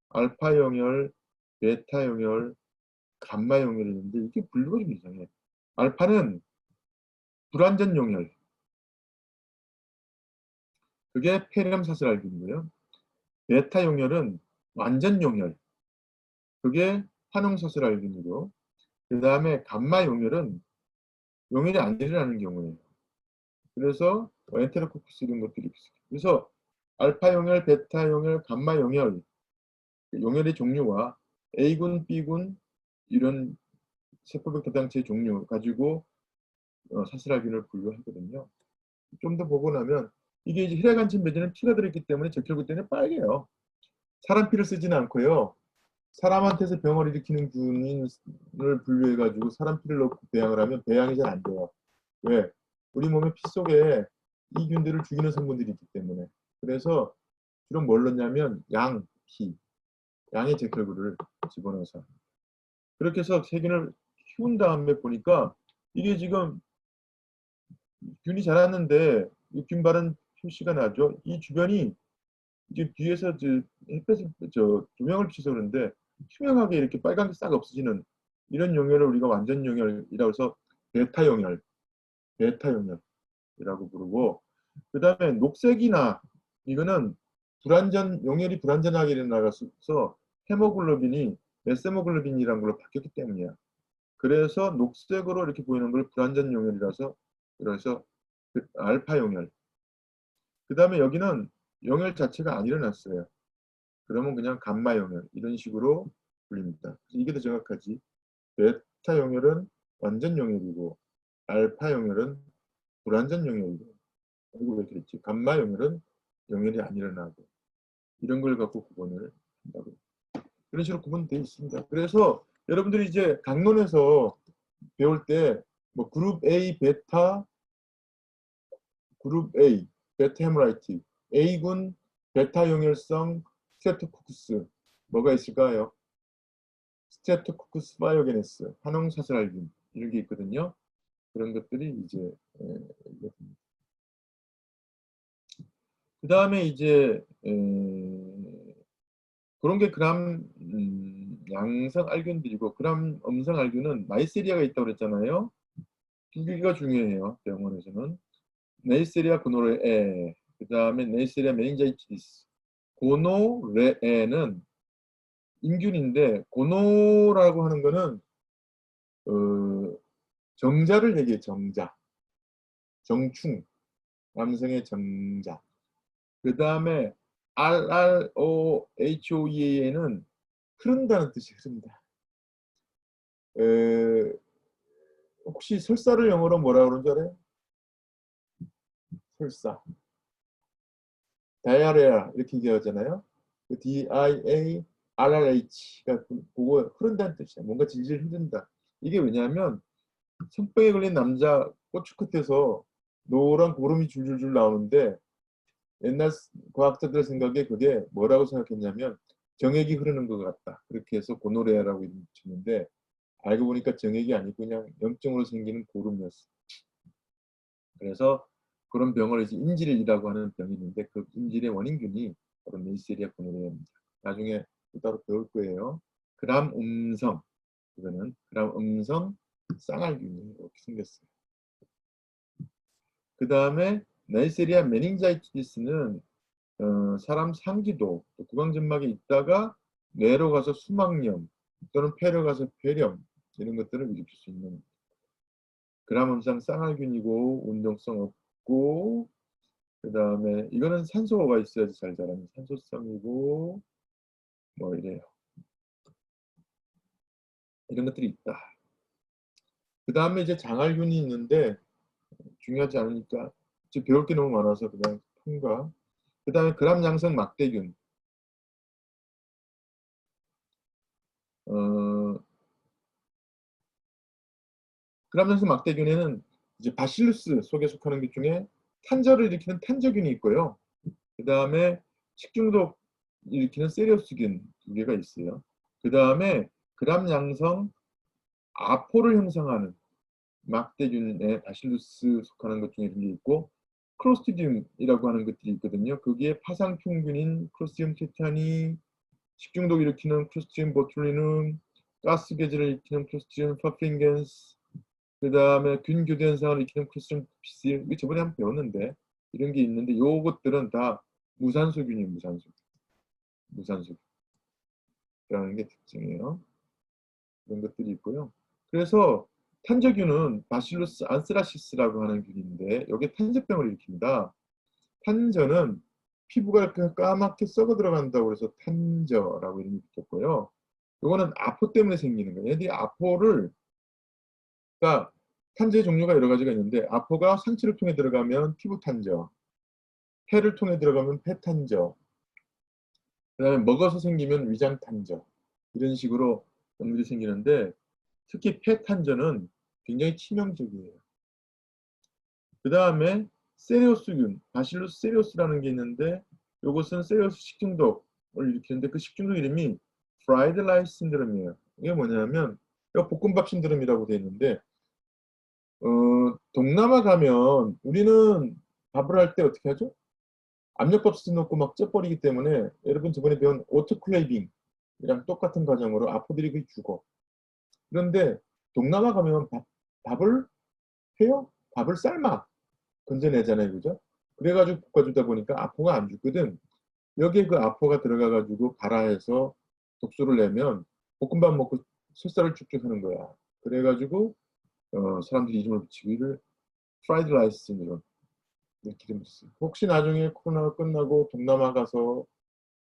A: 알파 용혈, 베타 용혈, 감마 용혈이 있는데 이게 분류가 좀 이상해. 알파는 불완전 용혈, 그게 폐렴 사슬알균이고요. 베타 용혈은 완전 용혈, 그게 환웅 사슬알균이고, 그 다음에 감마 용혈은 용혈이 안 일어나는 경우예요. 그래서 엔테로코쿠스 이런 것들이 있어요. 그래서 알파 용혈, 베타 용혈, 감마 용혈, 용혈의 종류와 A군, B군 이런 세포벽 대장체의 종류 가지고 사슬알균을 분류하거든요. 좀 더 보고 나면 이게 이제 혈액안침 배제는 피가 들어있기 때문에 적혈구 때문에 빨개요. 사람 피를 쓰지는 않고요. 사람한테서 병을 일으키는 균을 분류해가지고 사람 피를 넣고 배양을 하면 배양이 잘 안 돼요. 왜? 우리 몸의 피 속에 이 균들을 죽이는 성분들이 있기 때문에. 그래서 주로 뭘 넣냐면 피, 양의 적혈구를 집어넣어서. 그렇게 해서 세균을 키운 다음에 보니까 이게 지금 균이 자랐는데 이 균발은 표시가 나죠. 이 주변이 이제 뒤에서 햇볕을 조명을 비춰서 그런데 투명하게 이렇게 빨간 게 싹 없어지는 이런 용혈을 우리가 완전 용혈이라고 해서 베타 용혈이라고 부르고, 그 다음에 녹색이나 이거는 용혈이 불완전하게 일어나서 헤모글로빈이 메세모글로빈이라는 걸로 바뀌었기 때문이야. 그래서 녹색으로 이렇게 보이는 걸 불완전 용혈이라서 그래서 알파 용혈. 그 다음에 여기는 용혈 자체가 안 일어났어요. 그러면 그냥 감마 용혈 이런 식으로 불립니다. 이게 더 정확하지. 베타 용혈은 완전 용혈이고 알파 용혈은 불완전 용혈이고, 그리고 왜 그랬지? 감마 용혈은 용혈이 안 일어나고 이런 걸 갖고 구분을 한다고. 그런 식으로 구분되어 있습니다. 그래서 여러분들이 이제 강론에서 배울 때 뭐 그룹 A 베타, 그룹 A 베타 헤모라이틱, A군 베타 용혈성 스트레프토코쿠스 뭐가 있을까요? 스트레프토코쿠스 파이오게네스, 한홍사슬알균 이런 게 있거든요. 그런 것들이 이제 그 다음에 이제 그런 게 그람 양성 알균들이고, 그람 음성 알균은 나이세리아가 있다고 그랬잖아요. 두 개가 중요해요. 병원에서는 네이세리아 고노레에, 그 다음에 네이세리아 메닌자이티스. 고노레에는 임균인데, 고노라고 하는 거는 정자를 얘기해. 정충, 남성의 정자. 그 다음에 RROHOEA는 흐른다는 뜻이 흐른다. 혹시 설사를 영어로 뭐라 그러는 줄 알아요? 설사. 다이아레아 이렇게 얘기하잖아요. 그 DIARRH가 그거 흐른다는 뜻이야. 뭔가 질질 흐른다. 이게 왜냐하면 성병에 걸린 남자 고추 끝에서 노란 고름이 줄줄줄 나오는데, 옛날 과학자들 생각에 그게 뭐라고 생각했냐면 정액이 흐르는 것 같다. 그렇게 해서 고노레아라고 이름 붙였는데, 알고 보니까 정액이 아니고 그냥 염증으로 생기는 고름이었어. 그래서 그런 병을 이제 인질이라고 하는 병이 있는데, 그 인질의 원인균이 바로 네이세리아 고노레아입니다. 나중에 또 따로 배울 거예요. 그람 음성, 이거는 그람 음성 쌍알균이 이렇게 생겼어요. 그 다음에 네이세리아 메닌자이티스는 사람 상기도, 또 구강점막에 있다가 뇌로 가서 수막염 또는 폐로 가서 폐렴 이런 것들을 일으킬 수 있는 그람음상 쌍알균이고, 운동성 없고, 그 다음에 이거는 산소가 있어야지 잘 자라는 산소성이고 뭐 이래요. 이런 것들이 있다. 그 다음에 이제 장알균이 있는데 중요하지 않으니까 지금 배울 게 너무 많아서 그냥 통과. 그 다음에 그람 양성 막대균. 그람 양성 막대균에는 이제 바실루스 속에 속하는 것 중에 탄저를 일으키는 탄저균이 있고요. 그 다음에 식중독 일으키는 세리오스균 두 개가 있어요. 그 다음에 그람 양성 아포를 형성하는 막대균의 바실루스 속하는 것 중에 이런 게 있고, 클로스트디움이라고 하는 것들이 있거든요. 거기에 파상충균인 클로스트디움 테타니, 식중독 일으키는 클로스트디움 보툴리눔, 가스 배제를 일으키는 클로스트디움 퍼핑겐스, 그 다음에 균 교대 현상을 일으키는 클로스트디움 피실, 이거 저번에 한번 배웠는데 이런 게 있는데, 요것들은 다 무산소균이에요. 무산소균. 라는 게 특징이에요. 그런 것들이 있고요. 그래서 탄저균은 바실루스 안스라시스라고 하는 균인데, 여기 탄저병을 일으킵니다. 탄저는 피부가 까맣게 썩어 들어간다고 해서 탄저라고 이름이 붙었고요. 이거는 아포 때문에 생기는 거예요. 얘들이 아포를 그러니까 탄저의 종류가 여러 가지가 있는데 아포가 상체를 통해 들어가면 피부 탄저, 폐를 통해 들어가면 폐 탄저, 그다음에 먹어서 생기면 위장 탄저 이런 식으로 병들이 생기는데 특히 폐 탄저는 굉장히 치명적이에요. 그 다음에 세리오스균, 바실루스 세리오스라는 게 있는데 이것은 세리오스 식중독을 일으키는데 그 식중독 이름이 프라이드 라이스 신드롬이에요. 이게 뭐냐면 이거 볶음밥 신드롬이라고 되어 있는데 동남아 가면 우리는 밥을 할 때 어떻게 하죠? 압력밥솥에 넣고 막 쪄버리기 때문에 여러분 저번에 배운 오토클레이빙이랑 똑같은 과정으로 아포들이 거의 죽어. 그런데 동남아 가면 밥을 해요? 밥을 삶아 건져내잖아요, 그죠? 그래가지고 볶아주다 보니까 아포가 안 죽거든. 여기에 그 아포가 들어가가지고 갈아해서 독소를 내면 볶음밥 먹고 설사를 쭉쭉 하는 거야. 그래가지고 사람들이 이름을 붙이기를 프라이드 라이스 이런 이름을 썼어요. 혹시 나중에 코로나가 끝나고 동남아 가서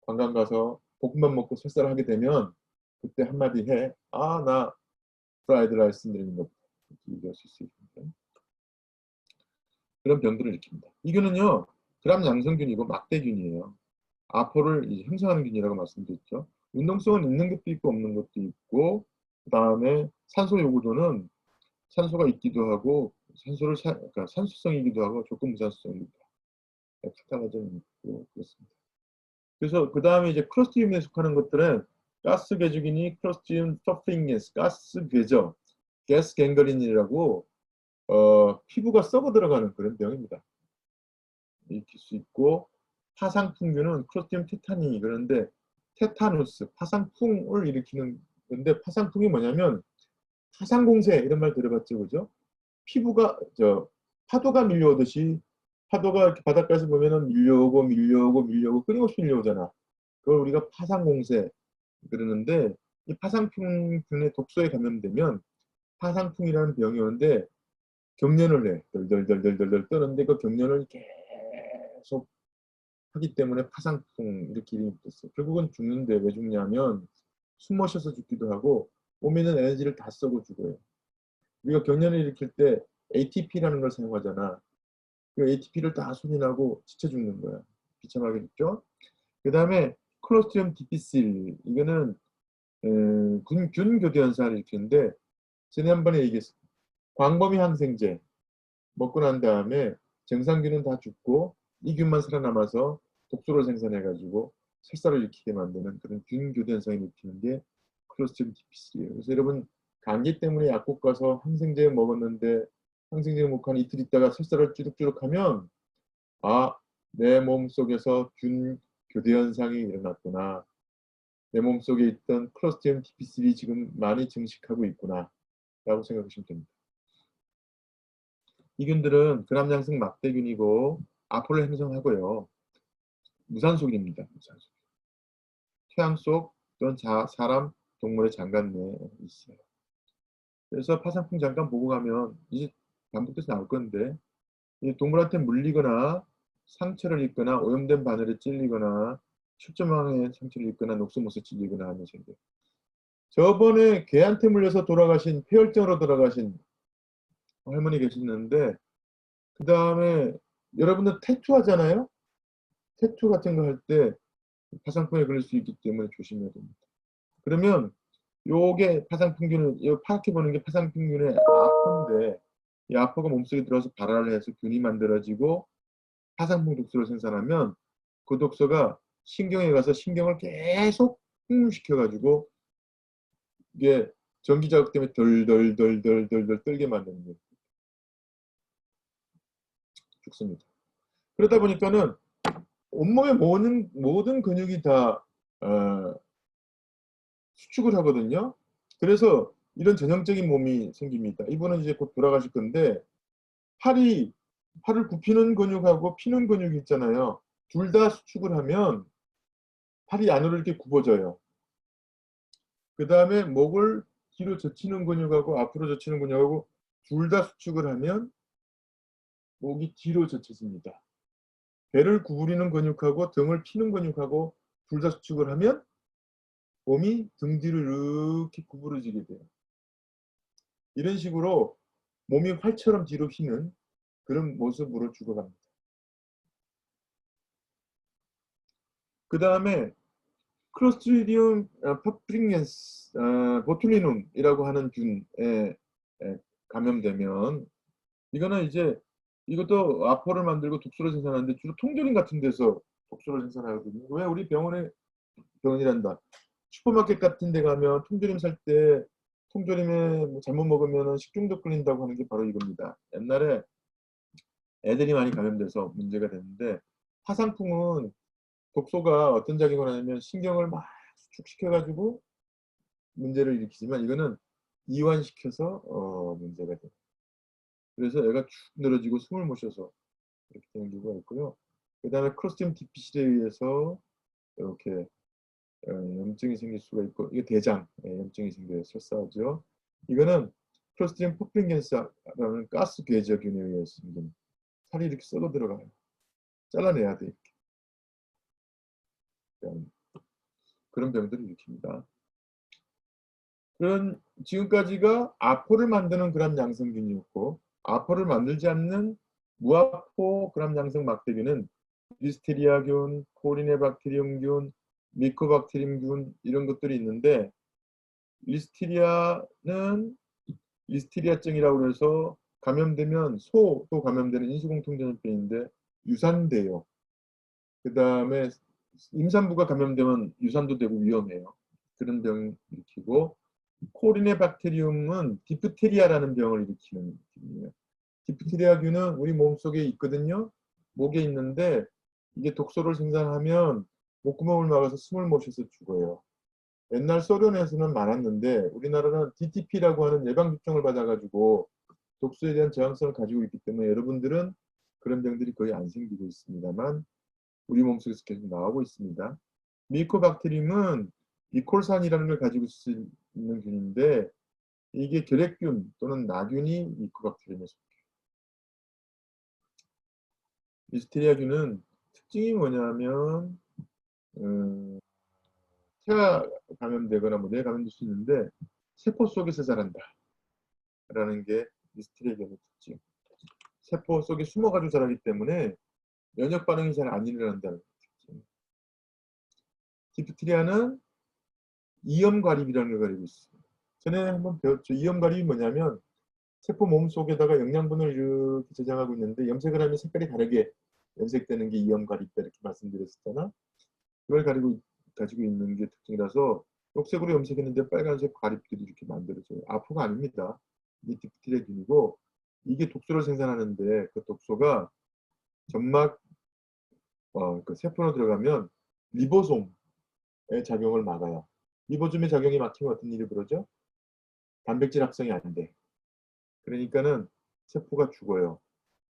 A: 관광 가서 볶음밥 먹고 설사를 하게 되면 그때 한마디 해. 아, 나 프라이드 라이스 이런 거 얘기할 수 있으니까. 그런 병들을 일으킵니다. 이 균은요, 그람 양성균이고 막대균이에요. 아포를 이제 형성하는 균이라고 말씀드렸죠. 운동성은 있는 것도 있고 없는 것도 있고, 그 다음에 산소 요구도는 산소가 있기도 하고, 그러니까 산소성이기도 하고, 조건 무산소성이기도 하고, 카타가 좀 있고, 그렇습니다. 그래서 그 다음에 이제 클로스트리움에 속하는 것들은 가스 궤주균이 클로스트리움 퍼핑게스, 가스 궤저, 가스 갱그린이라고 피부가 썩어 들어가는 그런 병입니다. 일으킬 수 있고 파상풍균은 클로스트리움 테타니 그런데 테타누스, 파상풍을 일으키는 건데 파상풍이 뭐냐면 파상공세 이런 말 들어봤죠, 그죠? 피부가 파도가 밀려오듯이 파도가 이렇게 바닷가에서 보면은 밀려오고 밀려오고 밀려오고 끊임없이 밀려오잖아. 그걸 우리가 파상공세 그러는데 이 파상풍균의 독소에 감염되면 파상풍이라는 병이 오는데 경련을 해. 덜덜덜덜덜 떠는데 그 경련을 계속 하기 때문에 파상풍 이렇게 이름이 붙었어요. 결국은 죽는데 왜 죽냐면 숨 마셔서 죽기도 하고 몸에 있는 에너지를 다 쏘고 죽어요. 우리가 경련을 일으킬 때 ATP라는 걸 사용하잖아. 그 ATP를 다 손이 나고 지쳐 죽는 거야. 비참하게 죽죠. 그 다음에 클로스트리움 디피실 이거는 균 교대 현상을 일으키는데 지난번에 얘기했어. 광범위 항생제 먹고 난 다음에 정상균은 다 죽고 이 균만 살아남아서 독소를 생산해가지고 설사를 일으키게 만드는 그런 균 교대 현상을 일으키는 게 클로스트리움 디피실이에요. 그래서 여러분 감기 때문에 약국 가서 항생제 먹었는데 항생제 먹고 한 이틀 있다가 설사를 쭈룩쭈룩 하면 아, 내 몸속에서 균 교대 현상이 일어났구나. 내 몸속에 있던 클로스트리움 디피실이 지금 많이 증식하고 있구나. 라고 생각하시면 됩니다. 이 균들은 그람양성 막대균이고 아포를 형성하고요. 무산소균입니다. 무산소. 태양 속 또는 사람, 동물의 장관 내에 있어요. 그래서 파상풍 잠깐 보고 가면 이제 반복돼서 나올 건데 동물한테 물리거나 상처를 입거나 오염된 바늘에 찔리거나 출점망에 상처를 입거나 녹소못에 찔리거나 하면 생겨요. 저번에 개한테 물려서 돌아가신 폐혈증으로 돌아가신 할머니 계셨는데 그 다음에 여러분들 태투 하잖아요. 태투 같은 거 할 때 파상풍에 걸릴 수 있기 때문에 조심해야 됩니다. 그러면 요게 파상풍균을 요 파랗게 보는 게 파상풍균의 아포인데 이 아포가 몸속에 들어서 발화를 해서 균이 만들어지고 파상풍 독소를 생산하면 그 독소가 신경에 가서 신경을 계속 흥분시켜가지고 이게 전기자극 때문에 덜덜덜덜덜덜 떨게 만드는 거예요. 죽습니다. 그러다 보니까는 온몸의 모든 근육이 다 수축을 하거든요. 그래서 이런 전형적인 몸이 생깁니다. 이분은 이제 곧 돌아가실 건데 팔을 굽히는 근육하고 피는 근육이 있잖아요. 둘 다 수축을 하면 팔이 안으로 이렇게 굽어져요. 그 다음에 목을 뒤로 젖히는 근육하고 앞으로 젖히는 근육하고 둘 다 수축을 하면 목이 뒤로 젖혀집니다. 배를 구부리는 근육하고 등을 피는 근육하고 둘 다 수축을 하면 몸이 등 뒤로 이렇게 구부러지게 돼요. 이런 식으로 몸이 활처럼 뒤로 휘는 그런 모습으로 죽어갑니다. 그 다음에 클로스트리디움 퍼프링겐스 보툴리눔이라고 하는 균에 감염되면 이거는 이제 이것도 아포를 만들고 독소를 생산하는데 주로 통조림 같은 데서 독소를 생산하거든요. 왜 우리 병원이란다. 슈퍼마켓 같은 데 가면 통조림 살 때 통조림에 뭐 잘못 먹으면 식중독 걸린다고 하는 게 바로 이겁니다. 옛날에 애들이 많이 감염돼서 문제가 됐는데 화상풍은 독소가 어떤 작용을 하냐면 신경을 막 수축시켜가지고 문제를 일으키지만 이거는 이완시켜서 문제가 돼요. 그래서 애가 축 늘어지고 숨을 못 쉬어서 이렇게 되는 경우가 있고요. 그 다음에 크로스티움 디피실에 의해서 이렇게 염증이 생길 수가 있고 이게 대장 염증이 생겨요. 설사하죠. 이거는 크로스티움 퍼플링겐스라는 가스 궤적균에 의해서 생긴 살이 이렇게 썩어 들어가요. 잘라내야 돼. 이렇게. 그런 병들을 일으킵니다. 그런 지금까지가 아포를 만드는 그람 양성균이었고 아포를 만들지 않는 무아포 그람 양성 막대균은 리스테리아균, 코리네박테리움균, 미코박테리움균 이런 것들이 있는데 리스테리아는 리스테리아증이라고 해서 감염되면 소도 감염되는 인수공통전염병인데 유산돼요. 그 다음에 임산부가 감염되면 유산도 되고 위험해요. 그런 병을 일으키고 코리네박테리움은 디프테리아라는 병을 일으키는 병이에요. 디프테리아균은 우리 몸속에 있거든요. 목에 있는데 이게 독소를 생산하면 목구멍을 막아서 숨을 못 쉬어서 죽어요. 옛날 소련에서는 많았는데 우리나라는 DTP라고 하는 예방접종을 받아가지고 독소에 대한 저항성을 가지고 있기 때문에 여러분들은 그런 병들이 거의 안 생기고 있습니다만 우리 몸속에서 계속 나오고 있습니다. 미코박테리움은 이콜산이라는 걸 가지고 있는 균인데 이게 결핵균 또는 나균이 미코박테리움에 속해요. 리스테리아균은 특징이 뭐냐면 태아 감염되거나 뭐 뇌 감염될 수 있는데 세포 속에서 자란다 라는 게 리스테리아균의 특징. 세포 속에 숨어가지고 자라기 때문에 면역 반응이 잘 안 일어난다는 특징. 디프테리아는 이염과립이라는 걸 가지고 있어요. 전에 한번 배웠죠. 이염과립이 뭐냐면 세포 몸 속에다가 영양분을 이렇게 저장하고 있는데 염색을 하면 색깔이 다르게 염색되는 게 이염과립이다 이렇게 말씀드렸었잖아. 그걸 가지고 있는 게 특징이라서 녹색으로 염색했는데 빨간색 과립들이 이렇게 만들어져요. 아포가 아닙니다. 이게 디프테리아균이고 이게 독소를 생산하는데 그 독소가 점막 그 세포로 들어가면 리보솜의 작용을 막아요. 리보솜의 작용이 막히면 어떤 일이 벌어져? 단백질 합성이 안 돼. 그러니까는 세포가 죽어요.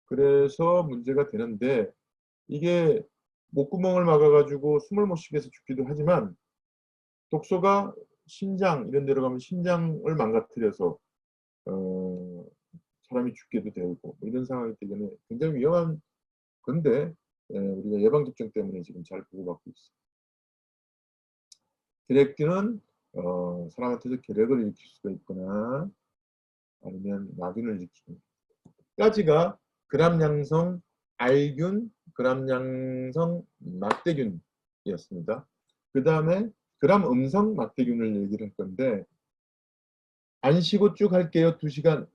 A: 그래서 문제가 되는데 이게 목구멍을 막아가지고 숨을 못 쉬게 해서 죽기도 하지만 독소가 신장 이런 데로 가면 신장을 망가뜨려서 사람이 죽게도 되고 뭐 이런 상황이 되면 굉장히 위험한 건데 우리가 예방접종 때문에 지금 잘 보호받고 있어요. 결핵균은 사람한테도 결핵을 일으킬 수가 있거나 아니면 나균을 일으키는 까지가 그람양성 알균, 그람양성 막대균이었습니다. 그 다음에 그람음성 막대균을 얘기를 할 건데 안 쉬고 쭉 할게요. 2시간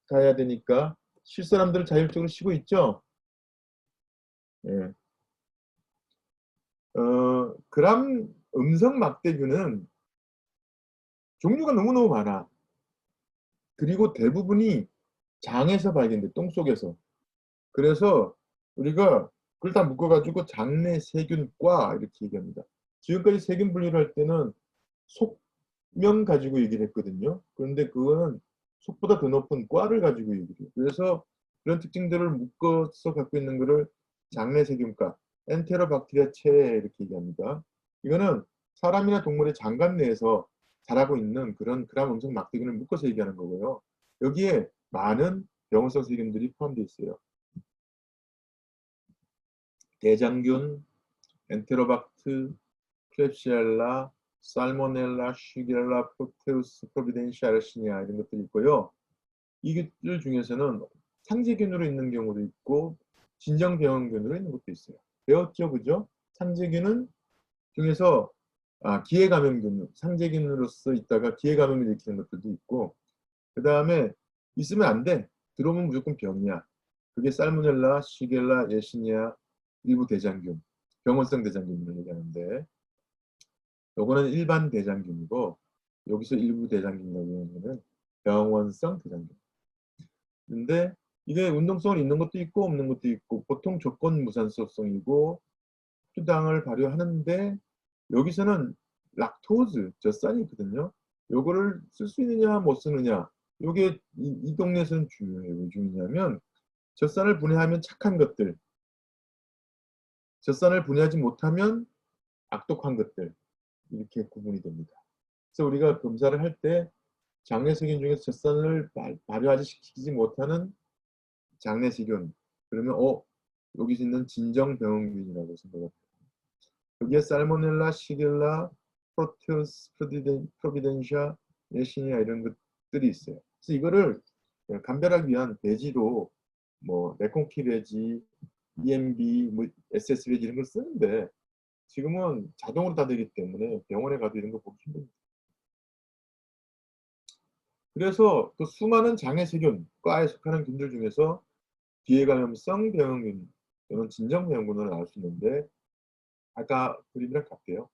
A: 가야 되니까 쉴 사람들은 자율적으로 쉬고 있죠. 예. 그람 음성 막대균은 종류가 너무너무 많아. 그리고 대부분이 장에서 발견돼, 똥 속에서. 그래서 우리가 그걸 다 묶어가지고 장내 세균과 이렇게 얘기합니다. 지금까지 세균 분류를 할 때는 속명 가지고 얘기를 했거든요. 그런데 그거는 속보다 더 높은 과를 가지고 얘기를 해요. 그래서 그런 특징들을 묶어서 갖고 있는 것을 장내 세균과 엔테로박테리아 체에 이렇게 얘기합니다. 이거는 사람이나 동물의 장관 내에서 자라고 있는 그런 그람 음성 막대균을 묶어서 얘기하는 거고요. 여기에 많은 병원성 세균들이 포함되어 있어요. 대장균, 엔테로박트, 클렙시엘라, 살모넬라, 쉬겔라, 프로테우스, 프로비덴시아, 아르시니아 이런 것들이 있고요. 이들 중에서는 상재균으로 있는 경우도 있고 진정병원균으로 있는 것도 있어요. 배웠죠, 그죠? 상재균은 중에서 기회감염균, 상재균으로서 있다가 기회감염을 일으키는 것들도 있고, 그 다음에 있으면 안 돼. 들어오면 무조건 병이야. 그게 살모넬라, 시겔라, 예시니아, 일부 대장균, 병원성 대장균을 얘기하는데, 요거는 일반 대장균이고, 여기서 일부 대장균이라고 하는 병원성 대장균. 근데 이게 운동성은 있는 것도 있고 없는 것도 있고, 보통 조건 무산소성이고 수당을 발효하는데, 여기서는 락토즈, 젖산이 있거든요. 요거를 쓸 수 있느냐 못 쓰느냐, 요게 이 동네에서는 중요해요. 왜 중요냐면 젖산을 분해하면 착한 것들, 젖산을 분해하지 못하면 악독한 것들, 이렇게 구분이 됩니다. 그래서 우리가 검사를 할 때 장내세균 중에서 젖산을 발효하지 시키지 못하는 장내세균, 그러면 여기 있는 진정병원균이라고 생각합니다. 여기에 살모넬라, 시겔라, 프로테우스, 프로비덴시아, 예시니아 이런 것들이 있어요. 그래서 이거를 감별하기 위한 배지로 뭐 레콘키 배지, EMB, 뭐 SS 배지 이런 걸 쓰는데, 지금은 자동으로 다 되기 때문에 병원에 가도 이런 거 보기 힘듭니다. 그래서 그 수많은 장내세균과에 속하는 균들 중에서 비해감염성 병원균 또는 진정병원균을 알 수 있는데, 아까 그림이랑 같아요.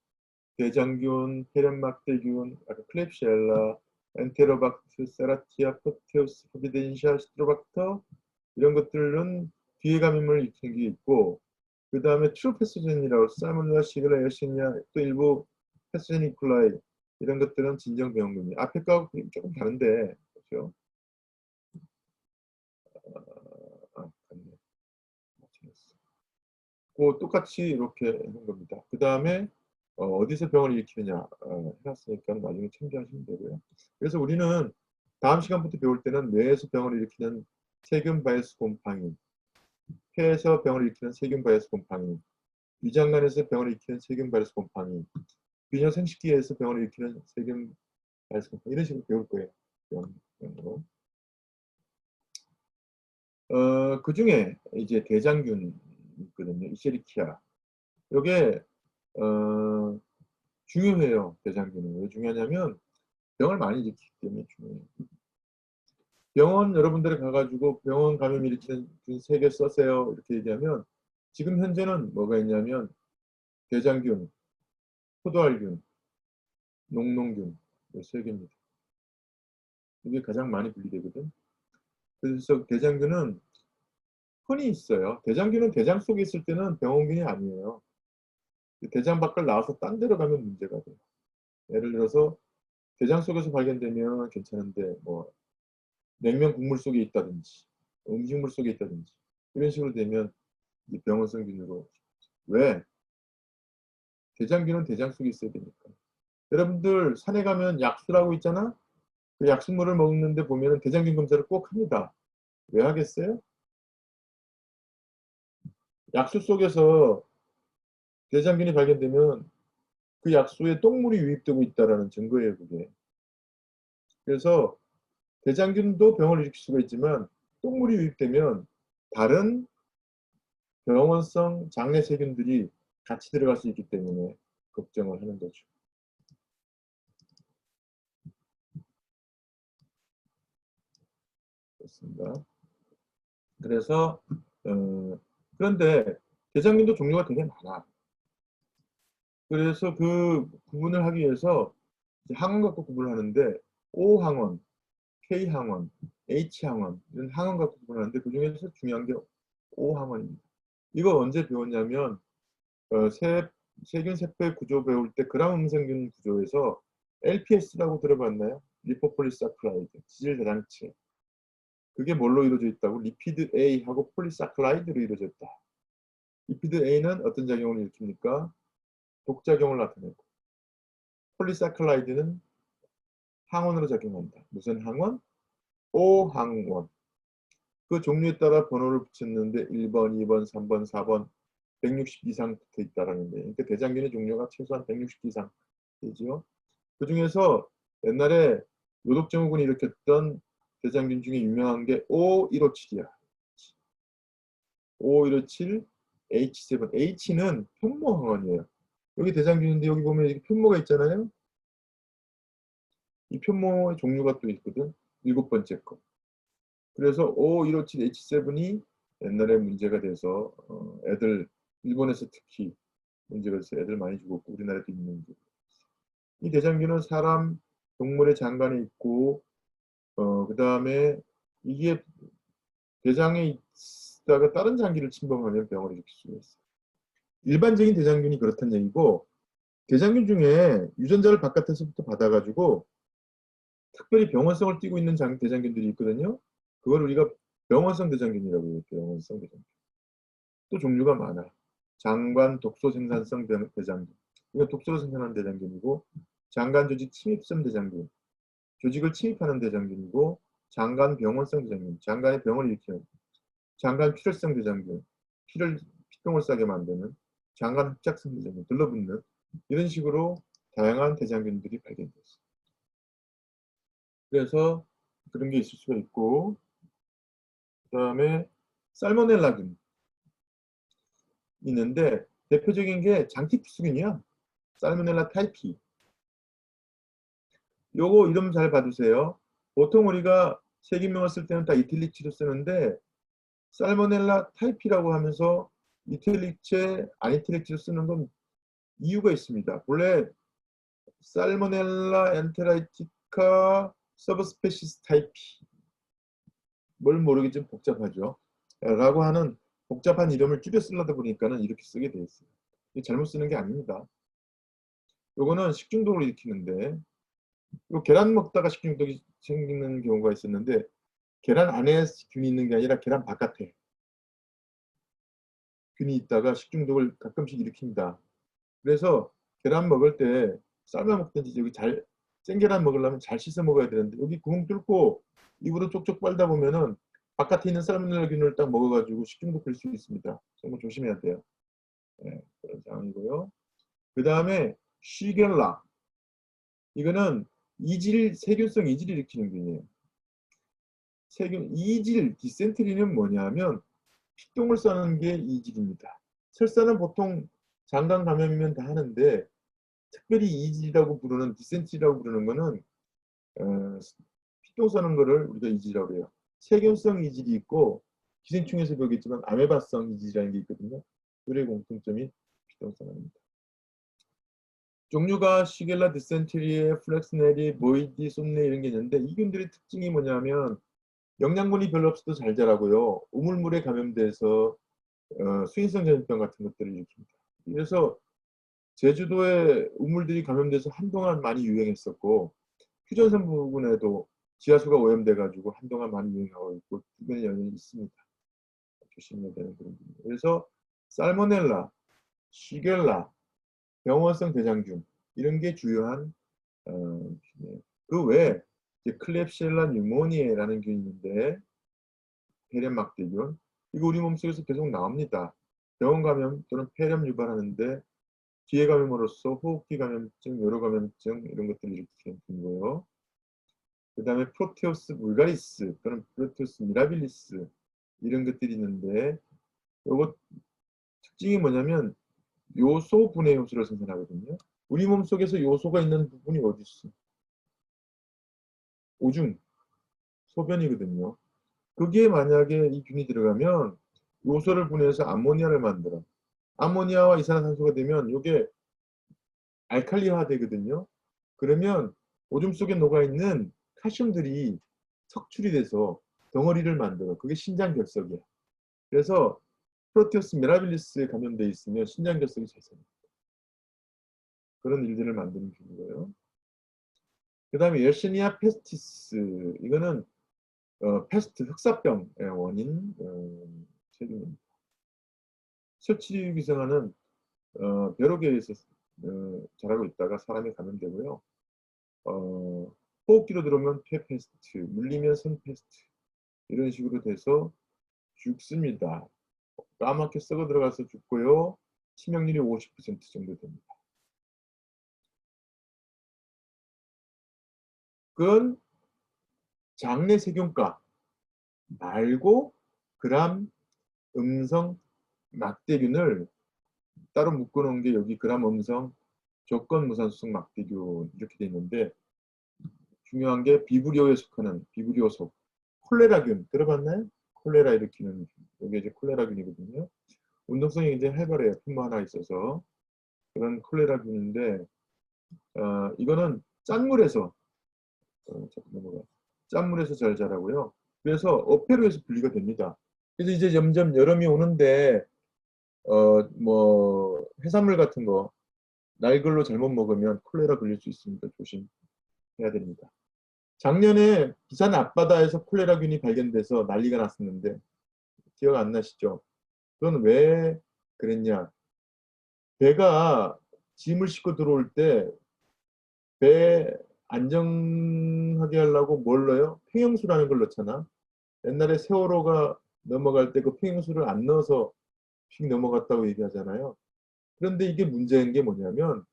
A: 대장균, 페렌막대균, 아까 클립시엘라, 엔테로박트, 세라티아, 프로테우스, 프로비덴시아, 시트로박터 이런 것들은 뒤에 감염을 일으키는 게 있고, 그 다음에 트루 패스젠이라고 살모넬라, 시글라, 여시니아, 또 일부 패스젠 이콜라이 이런 것들은 진정병균이 앞에 거하고 조금 다른데, 그렇죠? 같네. 맞췄어. 그 똑같이 이렇게 하는 겁니다. 그 다음에 어디서 병을 일으키느냐 해놨으니까 나중에 참조하시면 되고요. 그래서 우리는 다음 시간부터 배울 때는 뇌에서 병을 일으키는 세균 바이러스 곰팡이, 폐에서 병을 일으키는 세균 바이러스 곰팡이, 위장관에서 병을 일으키는 세균 바이러스 곰팡이, 균형 생식기에서 병을 일으키는 세균 바이러스 곰팡이 이런 식으로 배울 거예요. 병으로. 그 중에 이제 대장균 있거든요. 이셰리키아. 이게 중요해요. 대장균은. 왜 중요하냐면 병을 많이 일으키기 때문에 중요해요. 병원 여러분들이 가가지고 병원 감염 일으키는 균 3개 써세요. 이렇게 얘기하면 지금 현재는 뭐가 있냐면 대장균, 포도알균, 녹농균 이 3개입니다. 이게 가장 많이 분리되거든. 그래서 대장균은 흔히 있어요. 대장균은 대장 속에 있을 때는 병원균이 아니에요. 대장 밖을 나와서 딴 데로 가면 문제가 돼요. 예를 들어서 대장 속에서 발견되면 괜찮은데 뭐 냉면 국물 속에 있다든지 음식물 속에 있다든지 이런 식으로 되면 병원성균으로. 왜? 대장균은 대장 속에 있어야 되니까. 여러분들 산에 가면 약수라고 있잖아. 그 약수물을 먹는데 보면 대장균 검사를 꼭 합니다. 왜 하겠어요? 약수 속에서 대장균이 발견되면 그 약수에 똥물이 유입되고 있다는 증거예요, 그게. 그래서 대장균도 병을 일으킬 수가 있지만 똥물이 유입되면 다른 병원성 장내 세균들이 같이 들어갈 수 있기 때문에 걱정을 하는 거죠. 그렇습니다. 그래서 그런데 대장균도 종류가 되게 많아. 그래서 그 구분을 하기 위해서 항원 갖고 구분을 하는데 O항원, K항원, H항원 이런 항원 갖고 구분하는데 그중에서 중요한 게 O항원입니다. 이거 언제 배웠냐면 세균 세포의 구조 배울 때 그람 음성균 구조에서 LPS라고 들어봤나요? 리포폴리사크라이드, 지질 대장체. 그게 뭘로 이루어져 있다고? 리피드 A하고 폴리사크라이드로 이루어져 있다. 리피드 A는 어떤 작용을 일으킵니까? 독작용을 나타내고, 폴리사크라이드는 항원으로 작용한다. 무슨 항원? O항원. 그 종류에 따라 번호를 붙였는데 1번, 2번, 3번, 4번, 160 이상 붙어 있다라는 거예요. 그러니까 대장균의 종류가 최소한 160 이상 되죠. 그 중에서 옛날에 요독증후군이 일으켰던 대장균 중에 유명한 게 O157이야. O157 H7. H는 편모항원이에요. 여기 대장균인데 여기 보면 이렇게 편모가 있잖아요. 이 편모의 종류가 또 있거든. 7번째 거. 그래서 O157H7이 옛날에 문제가 돼서 애들 일본에서 특히 문제가 돼서 애들 많이 죽었고 우리나라에도 있는 문제. 이 대장균은 사람, 동물의 장관에 있고 그 다음에 이게 대장에 있다가 다른 장기를 침범하면 병을 일으킬 수가 있어요. 일반적인 대장균이 그렇다는 얘기고 대장균 중에 유전자를 바깥에서부터 받아가지고 특별히 병원성을 띠고 있는 대장균들이 있거든요. 그걸 우리가 병원성 대장균이라고 해요. 병원성 대장균. 또 종류가 많아. 장관 독소 생산성 대장균. 이건 독소로 생산하는 대장균이고 장관 조직 침입성 대장균. 조직을 침입하는 대장균이고 장관 병원성 대장균. 장관의 병을 일으키는 장관 출혈성 대장균. 피똥을 싸게 만드는 장관 흡착성 대장균. 들러붙는 이런 식으로 다양한 대장균들이 발견됐어요. 그래서 그런 게 있을 수가 있고 그 다음에 살모넬라균 있는데 대표적인 게 장티푸스균이야. 살모넬라 타이피. 요거 이름 잘 봐두세요. 보통 우리가 세균명을 쓸 때는 다 이틸리치로 쓰는데 살모넬라 타이피라고 하면서 이틸리체, 아니틸리치로 쓰는 건 이유가 있습니다. 원래 살모넬라 엔테라이티카 서브스페시스 타이피 뭘 모르겠지만 복잡하죠. 라고 하는 복잡한 이름을 줄여 쓰려다 보니까는 이렇게 쓰게 돼 있어요. 잘못 쓰는 게 아닙니다. 요거는 식중독을 일으키는데 요 계란 먹다가 식중독이 생기는 경우가 있었는데 계란 안에 균이 있는 게 아니라 계란 바깥에 균이 있다가 식중독을 가끔씩 일으킵니다. 그래서 계란 먹을 때 삶아 먹든지 여기 생계란 먹으려면 잘 씻어 먹어야 되는데 여기 구멍 뚫고 입으로 쪽쪽 빨다 보면은 바깥에 있는 살모넬라균을 딱 먹어가지고 식중독 될 수 있습니다. 정말 조심해야 돼요. 네, 그런 상황이고요. 그 다음에 쉬겔라. 이거는 세균성 이질을 일으키는 균이에요. 이질, 디센트리는 뭐냐면 피똥을 싸는 게 이질입니다. 설사는 보통 장관 감염이면 다 하는데 특별히 이질이라고 부르는 디센트리라고 부르는 거는 피똥 싸는 거를 우리가 이질이라고 해요. 세균성 이질이 있고 기생충에서 보겠지만 아메바성 이질이라는 게 있거든요. 둘의 공통점이 피똥 싸는 겁니다. 종류가 시겔라, 디센트리, 플렉스네리, 모이디, 솜네 이런 게 있는데 이 균들의 특징이 뭐냐면 영양분이 별로 없어도 잘 자라고요. 우물물에 감염돼서 수인성 전염병 같은 것들을 일으킵니다. 그래서 제주도에 우물들이 감염돼서 한동안 많이 유행했었고 휴전선 부근에도 지하수가 오염돼가지고 한동안 많이 유행하고 있고 주변에 영향이 있습니다. 조심해야 되는 그런 부분. 그래서 살모넬라, 시겔라, 병원성 대장균 이런 게 주요한 그 외에 클렙시엘라 뉴모니에라는 균이 있는데 폐렴막대균 이거 우리 몸속에서 계속 나옵니다. 병원 감염 또는 폐렴 유발하는데 기회 감염으로써 호흡기 감염증, 요로 감염증 이런 것들을 일으키는 균이고요. 그 다음에 프로테우스 불가리스 또는 프로테우스 미라빌리스 이런 것들이 있는데 요거 특징이 뭐냐면 요소 분해 효소를 생산하거든요. 우리 몸속에서 요소가 있는 부분이 어디 있어? 오줌, 소변이거든요. 그게 만약에 이 균이 들어가면 요소를 분해해서 암모니아를 만들어. 암모니아와 이산화탄소가 되면 이게 알칼리화 되거든요. 그러면 오줌 속에 녹아있는 칼슘들이 석출이 돼서 덩어리를 만들어. 그게 신장결석이야. 그래서 프로테우스 미라빌리스에 감염돼 있으면 신장결석이 잘 생겨요. 그런 일들을 만드는 균이고요. 그 다음에 yersinia pestis. 이거는 패스트, 흑사병의 원인 세균입니다. 설치류기생하는 벼룩에서 자라고 있다가 사람이 감염되고요. 호흡기로 들어오면 폐페스트, 물리면 선페스트 이런 식으로 돼서 죽습니다. 까맣게 썩어 들어가서 죽고요. 치명률이 50% 정도 됩니다. 그건 장내 세균가 말고 그람 음성 막대균을 따로 묶어놓은 게 여기 그람 음성 조건 무산수성 막대균 이렇게 돼 있는데, 중요한 게 비브리오에 속하는 비브리오속 콜레라균 들어봤나요? 콜레라 일으키는 여기 이제 콜레라균이거든요. 운동성이 굉장히 활발해요. 품모 하나 있어서. 그런 콜레라균인데 이거는 짠물에서 짠물에서 잘 자라고요. 그래서 어패류에서 분리가 됩니다. 그래서 이제 점점 여름이 오는데 뭐 해산물 같은 거 날걸로 잘못 먹으면 콜레라 걸릴 수 있으니까 조심해야 됩니다. 작년에 부산 앞바다에서 콜레라균이 발견돼서 난리가 났었는데 기억 안 나시죠? 그건 왜 그랬냐? 배가 짐을 싣고 들어올 때 배 안정하게 하려고 뭘 넣어요? 팽형수라는 걸 넣잖아. 옛날에 세월호가 넘어갈 때 그 팽형수를 안 넣어서 휙 넘어갔다고 얘기하잖아요. 그런데 이게 문제인 게 뭐냐면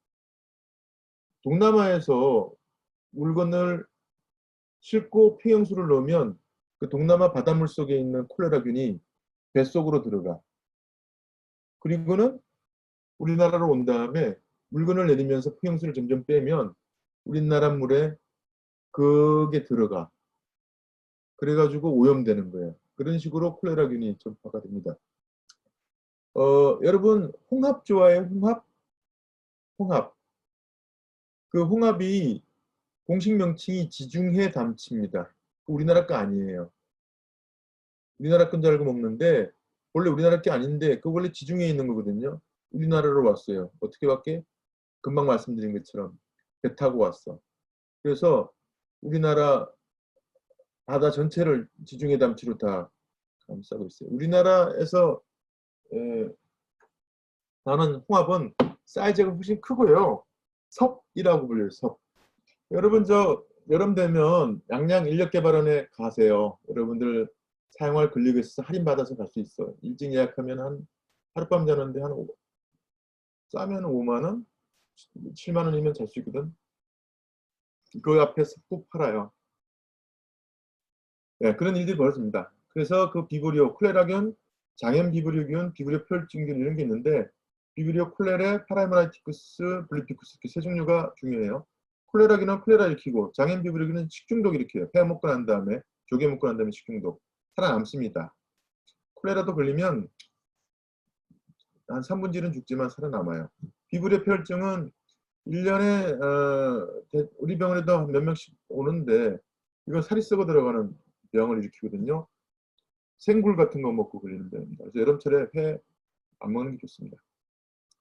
A: 동남아에서 물건을 싣고 팽형수를 넣으면 그 동남아 바닷물 속에 있는 콜레라균이 뱃속으로 들어가. 그리고는 우리나라로 온 다음에 물건을 내리면서 팽형수를 점점 빼면 우리나라 물에 그게 들어가. 그래가지고 오염되는 거예요. 그런 식으로 콜레라균이 전파가 됩니다. 여러분 홍합 좋아해요? 홍합? 홍합. 그 홍합이 공식 명칭이 지중해 담치입니다. 우리나라 거 아니에요. 우리나라 건 줄 알고 먹는데 원래 우리나라 게 아닌데 그 원래 지중해에 있는 거거든요. 우리나라로 왔어요. 어떻게 왔게? 금방 말씀드린 것처럼 배 타고 왔어. 그래서 우리나라 바다 전체를 지중해 담치로 다 감싸고 있어요. 우리나라에서 나는 홍합은 사이즈가 훨씬 크고요. 섭이라고 불려요. 섭. 여러분 저 여름 되면 양양 인력개발원에 가세요. 여러분들 사용할 근력이 있어서 할인받아서 갈 수 있어. 일찍 예약하면 한 하룻밤 자는데 한 싸면 5만 원? 7만 원이면 잘 수 있거든. 그 앞에서 푹 팔아요. 네, 그런 일들이 벌어집니다. 그래서 그 비브리오, 콜레라균, 장염 비브리오균, 비브리오 표혈증균 이런 게 있는데 비브리오 콜레레, 파라헤모라이티쿠스, 블리피쿠스 이렇게 세 종류가 중요해요. 콜레라균은 콜레라 일으키고 장염 비브리오균은 식중독 일으켜요. 폐 먹고 난 다음에 조개 먹고 난 다음에 식중독 살아남습니다. 콜레라도 걸리면 한 3분질은 죽지만 살아남아요. 비브리오 표혈증은 1년에 우리 병원에도 몇 명씩 오는데 이건 살이 썩어 들어가는 병을 일으키거든요. 생굴 같은 거 먹고 걸리는 병입니다. 그래서 여름철에 회 안 먹는 게 좋습니다.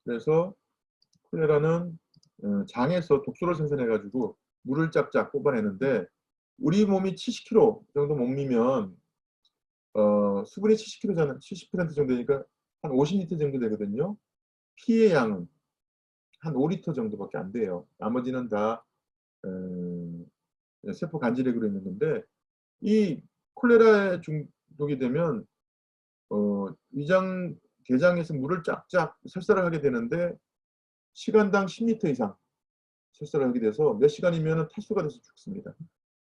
A: 그래서 콜레라는 장에서 독소를 생산해가지고 물을 쫙쫙 뽑아내는데 우리 몸이 70kg 정도 몸이면 수분이 70kg잖아, 70% 정도 되니까 한 50리터 정도 되거든요. 피의 양은 한 5리터 정도밖에 안 돼요. 나머지는 다 세포 간질액으로 있는 건데 이 콜레라에 중독이 되면 위장 대장에서 물을 쫙쫙 설사를 하게 되는데 시간당 10리터 이상 설사를 하게 돼서 몇 시간이면 탈수가 돼서 죽습니다.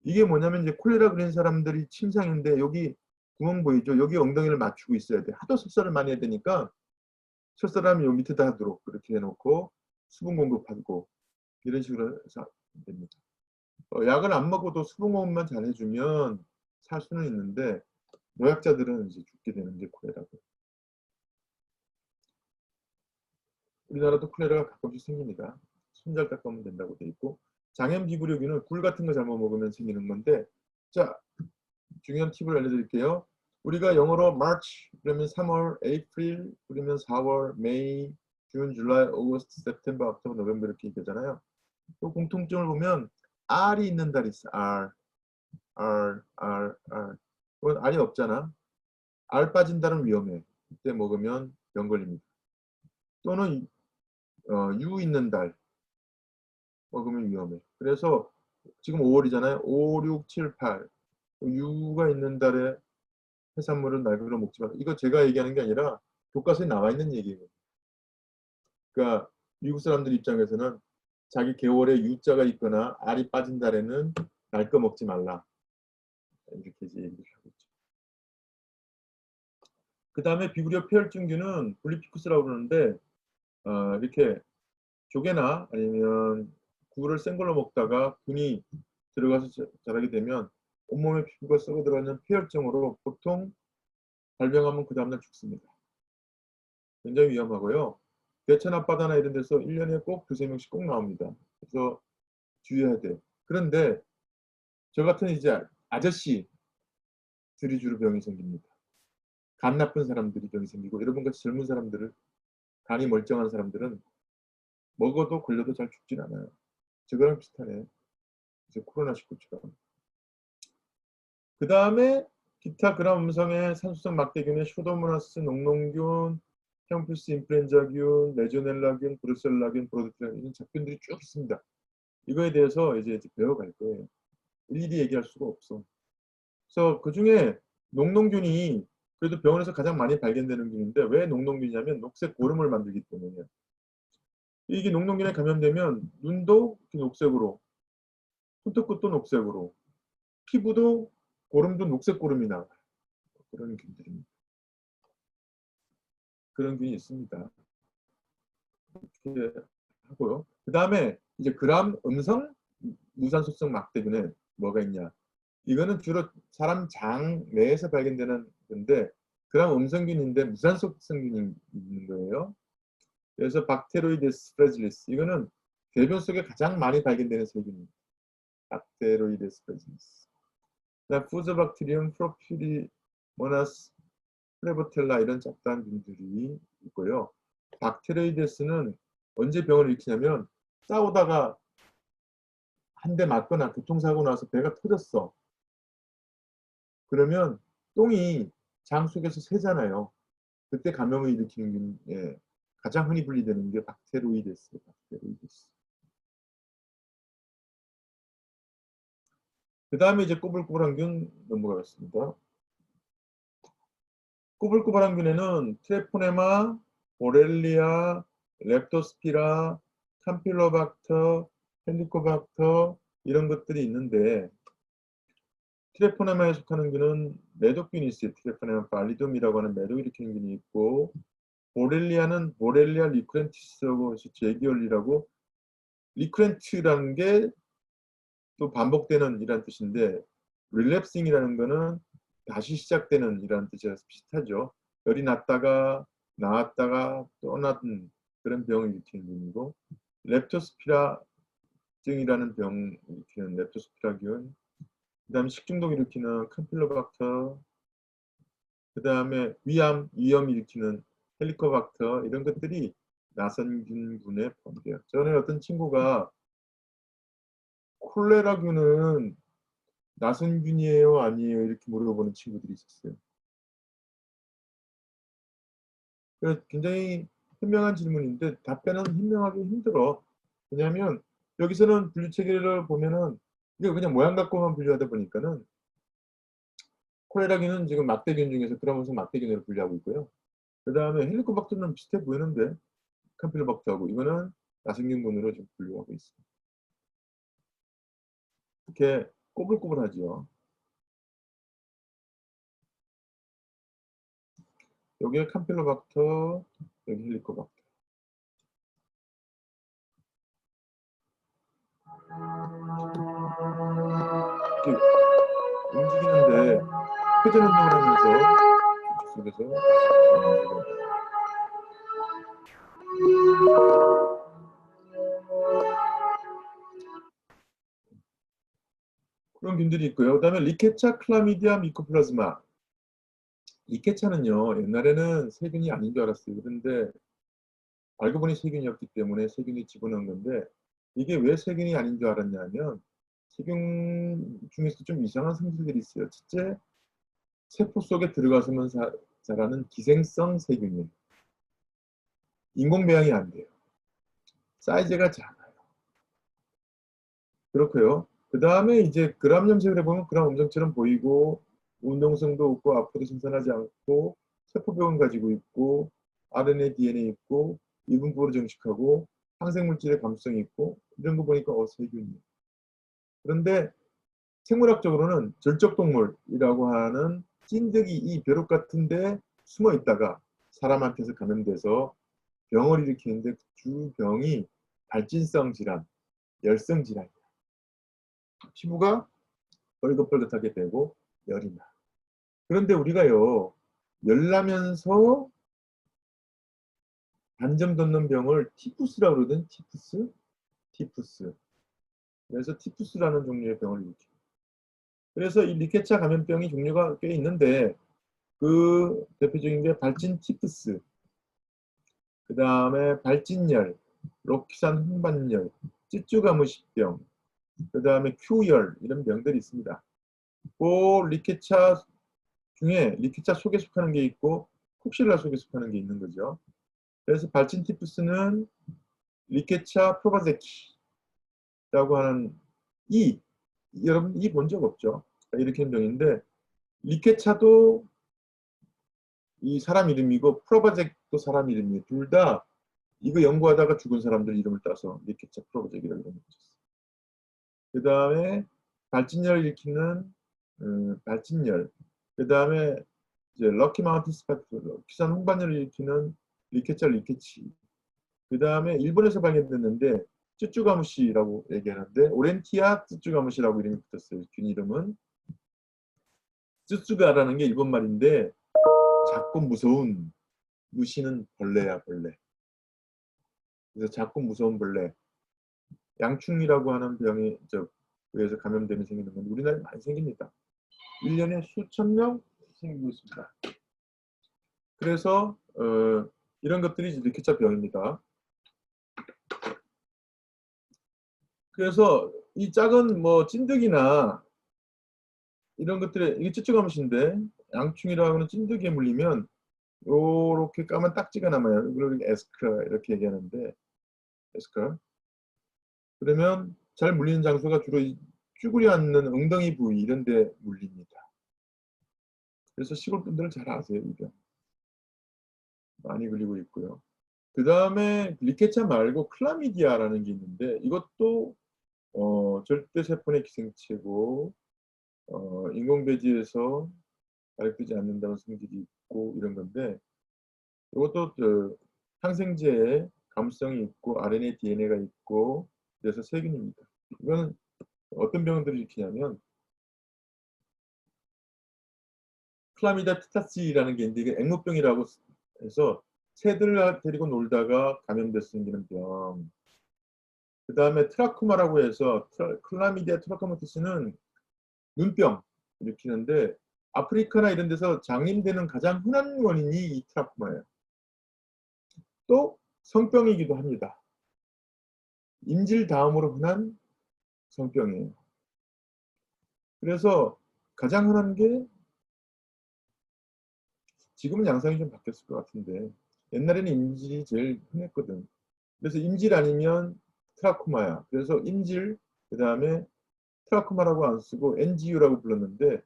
A: 이게 뭐냐면 이제 콜레라 걸린 사람들이 침상인데 여기 구멍 보이죠? 여기 엉덩이를 맞추고 있어야 돼. 하도 설사를 많이 해야 되니까 설사를 하면 요 밑에다 하도록 그렇게 해놓고 수분 공급하고 이런 식으로 해서 됩니다. 약을 안 먹어도 수분 공급만 잘 해주면 살 수는 있는데 노약자들은 이제 죽게 되는 게 콜레라고. 우리나라도 콜레라가 가끔씩 생깁니다. 손 잘 닦으면 된다고 돼 있고 장염 비브리오균은 굴 같은 거 잘못 먹으면 생기는 건데 자 중요한 팁을 알려드릴게요. 우리가 영어로 March 그러면 3월, April 그러면 4월, May, June, July, August, September, October, November 이렇게 얘기하잖아요. 또 공통점을 보면 R이 있는 달이 있어. R, R, R, R. 그건 R이 없잖아. R 빠진 달은 위험해. 그때 먹으면 병 걸립니다. 또는 U 있는 달 먹으면 위험해. 그래서 지금 5월이잖아요. 5, 6, 7, 8. U가 있는 달에 해산물은 날그로 먹지 마. 이거 제가 얘기하는 게 아니라 교과서에 나와 있는 얘기예요. 그러니까 미국 사람들 입장에서는 자기 개월에 U자가 있거나 R이 빠진 달에는 날 거 먹지 말라. 이렇게 이제 얘기를 하고 있죠. 그 다음에 비구력 폐혈증균은 볼리피쿠스라고 그러는데 이렇게 조개나 아니면 굴을 생 걸로 먹다가 균이 들어가서 자라게 되면 온몸에 피부가 썩어 들어가는 폐혈증으로 보통 발병하면 그 다음날 죽습니다. 굉장히 위험하고요. 대천 앞바다나 이런 데서 1년에 꼭 두세 명씩 꼭 나옵니다. 그래서 주의해야 돼요. 그런데 저 같은 이제 아저씨들이 주로 병이 생깁니다. 간 나쁜 사람들이 병이 생기고 여러분같이 젊은 사람들을 간이 멀쩡한 사람들은 먹어도 걸려도 잘 죽진 않아요. 저거랑 비슷하네. 이제 코로나19처럼. 그 다음에 기타 그람 음성의 산수성 막대균의 쇼도모나스, 농농균, 헤모필스 인플루엔자균, 레조넬라균, 브루셀라균, 브로드라균 이런 잡균들이 쭉 있습니다. 이거에 대해서 이제 배워갈 거예요. 일일이 얘기할 수가 없어. 그래서 그 중에 농농균이 그래도 병원에서 가장 많이 발견되는 균인데 왜 농농균이냐면 녹색 고름을 만들기 때문이에요. 이게 농농균에 감염되면 눈도 녹색으로, 손톱끝도 녹색으로, 피부도 고름도 녹색 고름이 나와요. 그런 균들입니다. 그런 균이 있습니다. 이렇게 하고요. 그 다음에 이제 그람 음성 무산소성 막대균에 뭐가 있냐? 이거는 주로 사람 장 내에서 발견되는 건데 그람 음성균인데 무산소성균이 있는 거예요. 그래서 박테로이데스 프라질리스 이거는 대변 속에 가장 많이 발견되는 세균입니다. 박테로이데스 프라질리스. 그다음 푸조박테리움 프로피리모나스 플레보텔라 이런 잡다한 균들이 있고요. 박테로이데스는 언제 병을 일으키냐면 싸우다가 한 대 맞거나 교통사고 나서 배가 터졌어. 그러면 똥이 장 속에서 새잖아요. 그때 감염을 일으키는 균, 가장 흔히 분리되는 게 박테로이데스. 그 다음에 이제 꼬불꼬불한 균 넘어가겠습니다. 꼬불꼬불한 균에는 트레포네마, 보렐리아, 렙토스피라, 캄필로박터, 헬리코박터 이런 것들이 있는데 트레포네마에 속하는 균은 매독균이 있어요. 트레포네마 팔리돔이라고 하는 매독 일으키는 균이 있고 보렐리아는 보렐리아 리크렌티스하고 제기올리라고 리크렌트라는 게 또 반복되는 이란 뜻인데 릴랩싱이라는 거는 다시 시작되는 이란 뜻이라서 비슷하죠. 열이 났다가 나왔다가 또 나은 그런 병을 일으키는 균이고 렙토스피라증이라는 병을 일으키는 렙토스피라균 그 다음에 식중독 일으키는 캄필로박터 그 다음에 위염 일으키는 헬리코박터 이런 것들이 나선균군에 포함돼요. 전에 어떤 친구가 콜레라균은 나선균이에요? 아니에요? 이렇게 물어보는 친구들이 있었어요. 그래서 굉장히 현명한 질문인데 답변은 현명하기 힘들어. 왜냐하면 여기서는 분류체계를 보면은 이거 그냥 모양 갖고만 분류하다 보니까는 콜레라균은 지금 막대균 중에서 그라모성 막대균으로 분류하고 있고요. 그 다음에 헬리코박터는 비슷해 보이는데 캄필로박터하고 이거는 나선균군으로 지금 분류하고 있습니다. 이렇게 꼬불꼬불하죠. 여기에 캄필로박터, 여기 헬리코박터. 이렇게 움직이는데 회전 운동을 하면서 속에서 그런 균들이 있고요. 그 다음에 리케차, 클라미디아, 미코플라즈마. 리케차는요. 옛날에는 세균이 아닌 줄 알았어요. 그런데 알고 보니 세균이었기 때문에 세균이 집어넣은 건데 이게 왜 세균이 아닌 줄 알았냐면 세균 중에서 좀 이상한 성질들이 있어요. 첫째, 세포 속에 들어가서만 자라는 기생성 세균이에요. 인공 배양이 안 돼요. 사이즈가 작아요. 그렇고요. 그 다음에 이제 그람 염색을 해보면 그람 음성처럼 보이고 운동성도 없고 앞으로 생산하지 않고 세포병을 가지고 있고 RNA, DNA 있고 이분포로 정식하고 항생물질의 감수성이 있고 이런 거 보니까 세균이에요. 그런데 생물학적으로는 절적동물이라고 하는 찐득이 이 벼룩 같은데 숨어 있다가 사람한테서 감염돼서 병을 일으키는데 그 주병이 발진성 질환, 열성 질환이야. 피부가 뻘긋뻘긋하게 되고 열이 나. 그런데 우리가요, 열나면서 반점 돋는 병을 티푸스라고 그러거든. 티푸스. 티푸스. 그래서 티푸스라는 종류의 병을 일으켜. 그래서 이 리케차 감염병이 종류가 꽤 있는데 그 대표적인 게 발진 티푸스, 그 다음에 발진열, 록산 홍반열, 찌쭈가무식병, 그 다음에 큐열 이런 병들이 있습니다. 그 리케차 중에 리케차 속에 속하는 게 있고 콕실라 속에 속하는 게 있는 거죠. 그래서 발진 티푸스는 리케차 프로바제키라고 하는 여러분 이 본 적 없죠? 일으키는 병인데 리케차도 이 사람 이름이고 프로바젝도 사람 이름이에요. 둘 다 이거 연구하다가 죽은 사람들 이름을 따서 리케차 프로바젝이라고 이름을 붙였어요. 그 다음에 발진열 일으키는 발진열. 그 다음에 이제 럭키 마운틴 스파크, 럭키산 홍반열을 일으키는 리케차 리케치. 그 다음에 일본에서 발견됐는데 쯔쯔가무시라고 얘기하는데 오렌티아 쯔쯔가무시라고 이름이 붙었어요. 균 이름은 쯔쯔가라는 게 일본 말인데 작고 무서운 무시는 벌레야 벌레. 그래서 작고 무서운 벌레. 양충이라고 하는 병이 그래서 감염되면 생기는 건데 우리나라에 많이 생깁니다. 1년에 수천 명 생기고 있습니다. 그래서 이런 것들이 리케차 병입니다. 그래서 이 작은 뭐 찐득이나 이런 것들에 이게 찌찌가무시인데 양충이라고 하는 찐득이에 물리면 요렇게 까만 딱지가 남아요. 그걸 에스크라 이렇게 얘기하는데 에스크라. 그러면 잘 물리는 장소가 주로 쭈그려 앉는 엉덩이 부위 이런 데 물립니다. 그래서 시골 분들은 잘 아세요, 이 병. 많이 걸리고 있고요. 그 다음에 리케차 말고 클라미디아라는 게 있는데 이것도 절대세포의 기생체고 인공배지에서 발육되지 않는다는 성질이 있고 이런 건데 이것도 항생제에 감수성이 있고 RNA, DNA가 있고 그래서 세균입니다. 이거는 어떤 병들을 일으키냐면 클라미다 티타시라는 게 있는데 이게 앵무병이라고 해서 새들을 데리고 놀다가 감염돼서 생기는 병. 그 다음에 트라코마라고 해서 클라미디아 트라코마티스는 눈병 일으키는데 아프리카나 이런 데서 장님되는 가장 흔한 원인이 이 트라코마예요. 또 성병이기도 합니다. 인질 다음으로 흔한 성병이에요. 그래서 가장 흔한 게 지금은 양상이 좀 바뀌었을 것 같은데 옛날에는 인질이 제일 흔했거든. 그래서 인질 아니면 트라코마야. 그래서 인질 그 다음에 트라코마라고 안 쓰고 NGU라고 불렀는데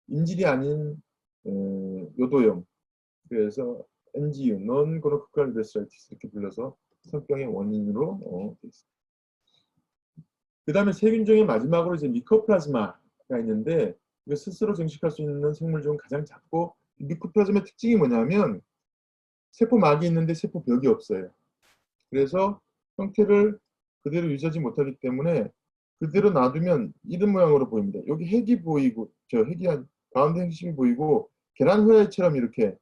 A: 인질이 아닌 요도형 그래서 NGU, Non-Gonococcal Gastritis 이렇게 불러서 성병의 원인으로 돼 있습니다. 그 다음에 세균 중에 마지막으로 이제 미코플라즈마가 있는데 이거 스스로 증식할 수 있는 생물 중 가장 작고 미코플라즈마의 특징이 뭐냐면 세포막이 있는데 세포벽이 없어요. 그래서 형태를 그대로 유지하지 못하기 때문에 그대로 놔두면 이런 모양으로 보입니다. 여기 핵이 보이고 핵이 가운데 핵심이 보이고 계란 후라이처럼 이렇게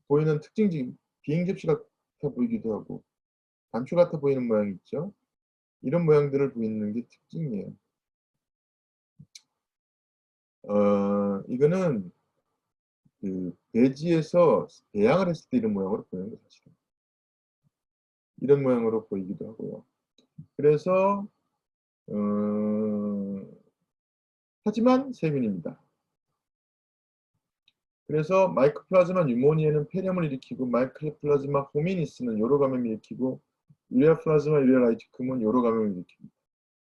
A: 보이는 특징적인 비행 접시 같아 보이기도 하고 단추 같아 보이는 모양이 있죠. 이런 모양들을 보이는 게 특징이에요. 이거는 그 배지에서 배양을 했을 때 이런 모양으로 보이는 거 사실은. 이런 모양으로 보이기도 하고요. 그래서 하지만 세균입니다. 그래서 마이코플라즈마 뉴모니아는 폐렴을 일으키고 마이코플라즈마 호미니스는 요로 감염을 일으키고 유레아플라즈마 유레라이티쿰은 요로 감염을 일으킵니다.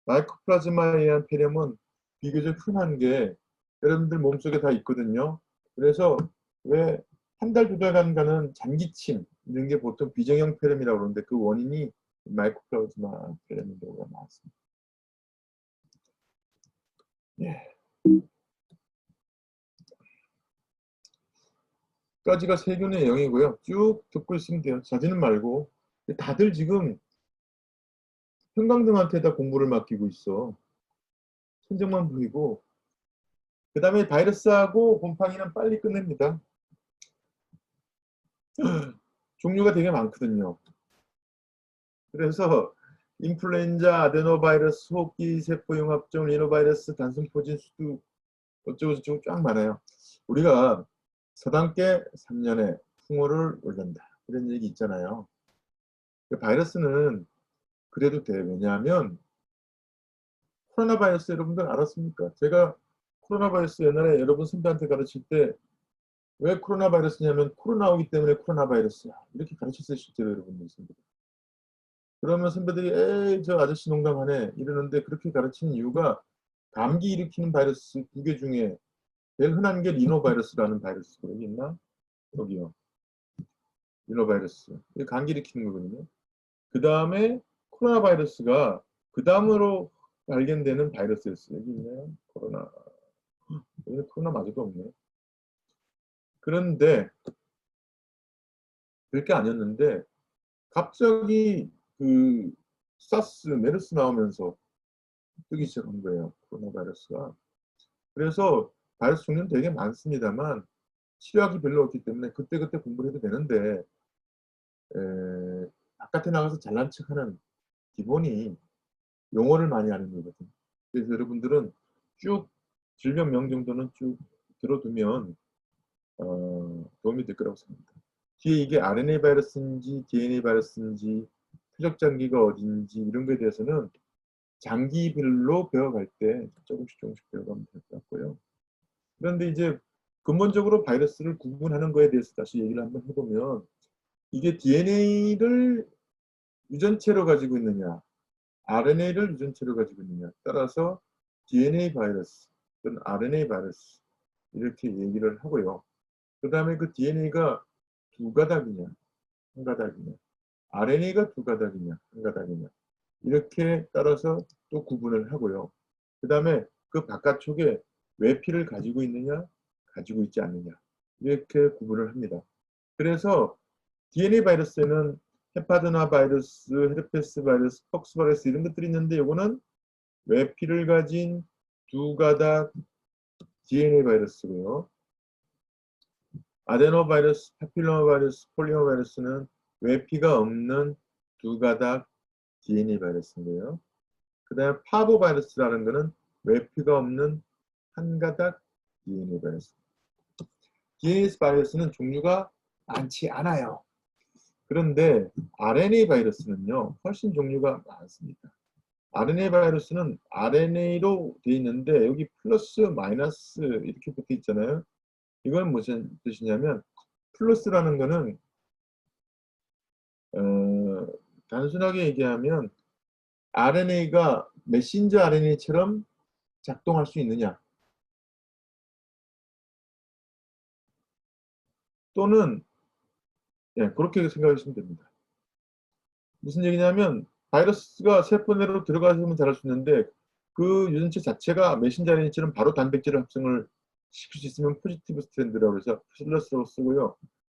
A: 마이코플라즈마에 의한 폐렴은 비교적 흔한 게 여러분들 몸속에 다 있거든요. 그래서 왜 한 달, 두 달간 가는 장기침 이런 게 보통 비정형 폐렴이라고 그러는데 그 원인이 마이코플라즈마 폐렴인 경우가 많습니다. 예. 까지가 세균의 영이고요. 쭉 듣고 있으면 돼요. 자지는 말고. 다들 지금 형광등한테다 공부를 맡기고 있어. 천정만 보이고. 그 다음에 바이러스하고 곰팡이는 빨리 끝냅니다. 종류가 되게 많거든요. 그래서 인플루엔자, 아데노바이러스, 호흡기 세포융합종, 리노바이러스, 단순포진 수두 어쩌고저쩌고 쫙 많아요. 우리가 서당계 3년에 풍어를 올린다. 이런 얘기 있잖아요. 바이러스는 그래도 돼. 왜냐하면 코로나 바이러스 여러분들 알았습니까? 제가 코로나 바이러스 옛날에 여러분 선배한테 가르칠 때 왜 코로나 바이러스냐면 코로나 오기 때문에 코로나 바이러스야. 이렇게 가르쳤어요. 실제로 여러분들 선배들. 그러면 선배들이 에이 저 아저씨 농담하네 이러는데 그렇게 가르치는 이유가 감기 일으키는 바이러스 2개 중에 제일 흔한 게 리노바이러스라는 바이러스가 여기 있나? 여기요. 리노바이러스. 이게 감기 일으키는 거거든요. 그 다음에 코로나 바이러스가 그 다음으로 발견되는 바이러스였어요. 여기 있네요. 코로나. 여기 코로나마저도 없네. 그런데 별게 아니었는데 갑자기 그 사스, 메르스 나오면서 뜨기 시작한 거예요. 코로나 바이러스가. 그래서 바이러스 종류는 되게 많습니다만 치료약이 별로 없기 때문에 그때그때 공부를 해도 되는데 바깥에 나가서 잘난 척하는 기본이 용어를 많이 아는 거거든요. 그래서 여러분들은 쭉 질병 명 정도는 쭉 들어두면 도움이 될 거라고 생각합니다. 뒤에 이게 RNA 바이러스인지 DNA 바이러스인지 표적 장기가 어딘지 이런 거에 대해서는 장기별로 배워갈 때 조금씩 배워가면 될 것 같고요. 그런데 이제 근본적으로 바이러스를 구분하는 거에 대해서 다시 얘기를 한번 해보면 이게 DNA를 유전체로 가지고 있느냐 RNA를 유전체로 가지고 있느냐 따라서 DNA 바이러스 또는 RNA 바이러스 이렇게 얘기를 하고요. 그 다음에 그 DNA가 두 가닥이냐 한 가닥이냐 RNA가 두 가닥이냐 한 가닥이냐 이렇게 따라서 또 구분을 하고요. 그 다음에 그 바깥쪽에 외피를 가지고 있느냐 가지고 있지 않느냐 이렇게 구분을 합니다. 그래서 DNA 바이러스에는 헤파드나 바이러스, 헤르페스 바이러스, 퍽스 바이러스 이런 것들이 있는데 이거는 외피를 가진 두 가닥 DNA 바이러스고요. 아데노바이러스, 파필로마바이러스, 폴리오바이러스는 외피가 없는 두 가닥 DNA 바이러스인데요. 그 다음에 파보바이러스라는 것은 외피가 없는 한 가닥 DNA 바이러스. DNA 바이러스는 종류가 많지 않아요. 그런데 RNA 바이러스는요, 훨씬 종류가 많습니다. RNA 바이러스는 RNA로 되어 있는데 여기 플러스, 마이너스 이렇게 붙어 있잖아요. 이건 무슨 뜻이냐면 플러스라는 거는 단순하게 얘기하면 RNA가 메신저 RNA처럼 작동할 수 있느냐 또는 그렇게 생각하시면 됩니다. 무슨 얘기냐면 바이러스가 세포 내로 들어가면 잘할 수 있는데 그 유전체 자체가 메신저 RNA처럼 바로 단백질 합성을 시킬 수 있으면 포지티브 스트랜드라고 해서 플러스라고 쓰고요.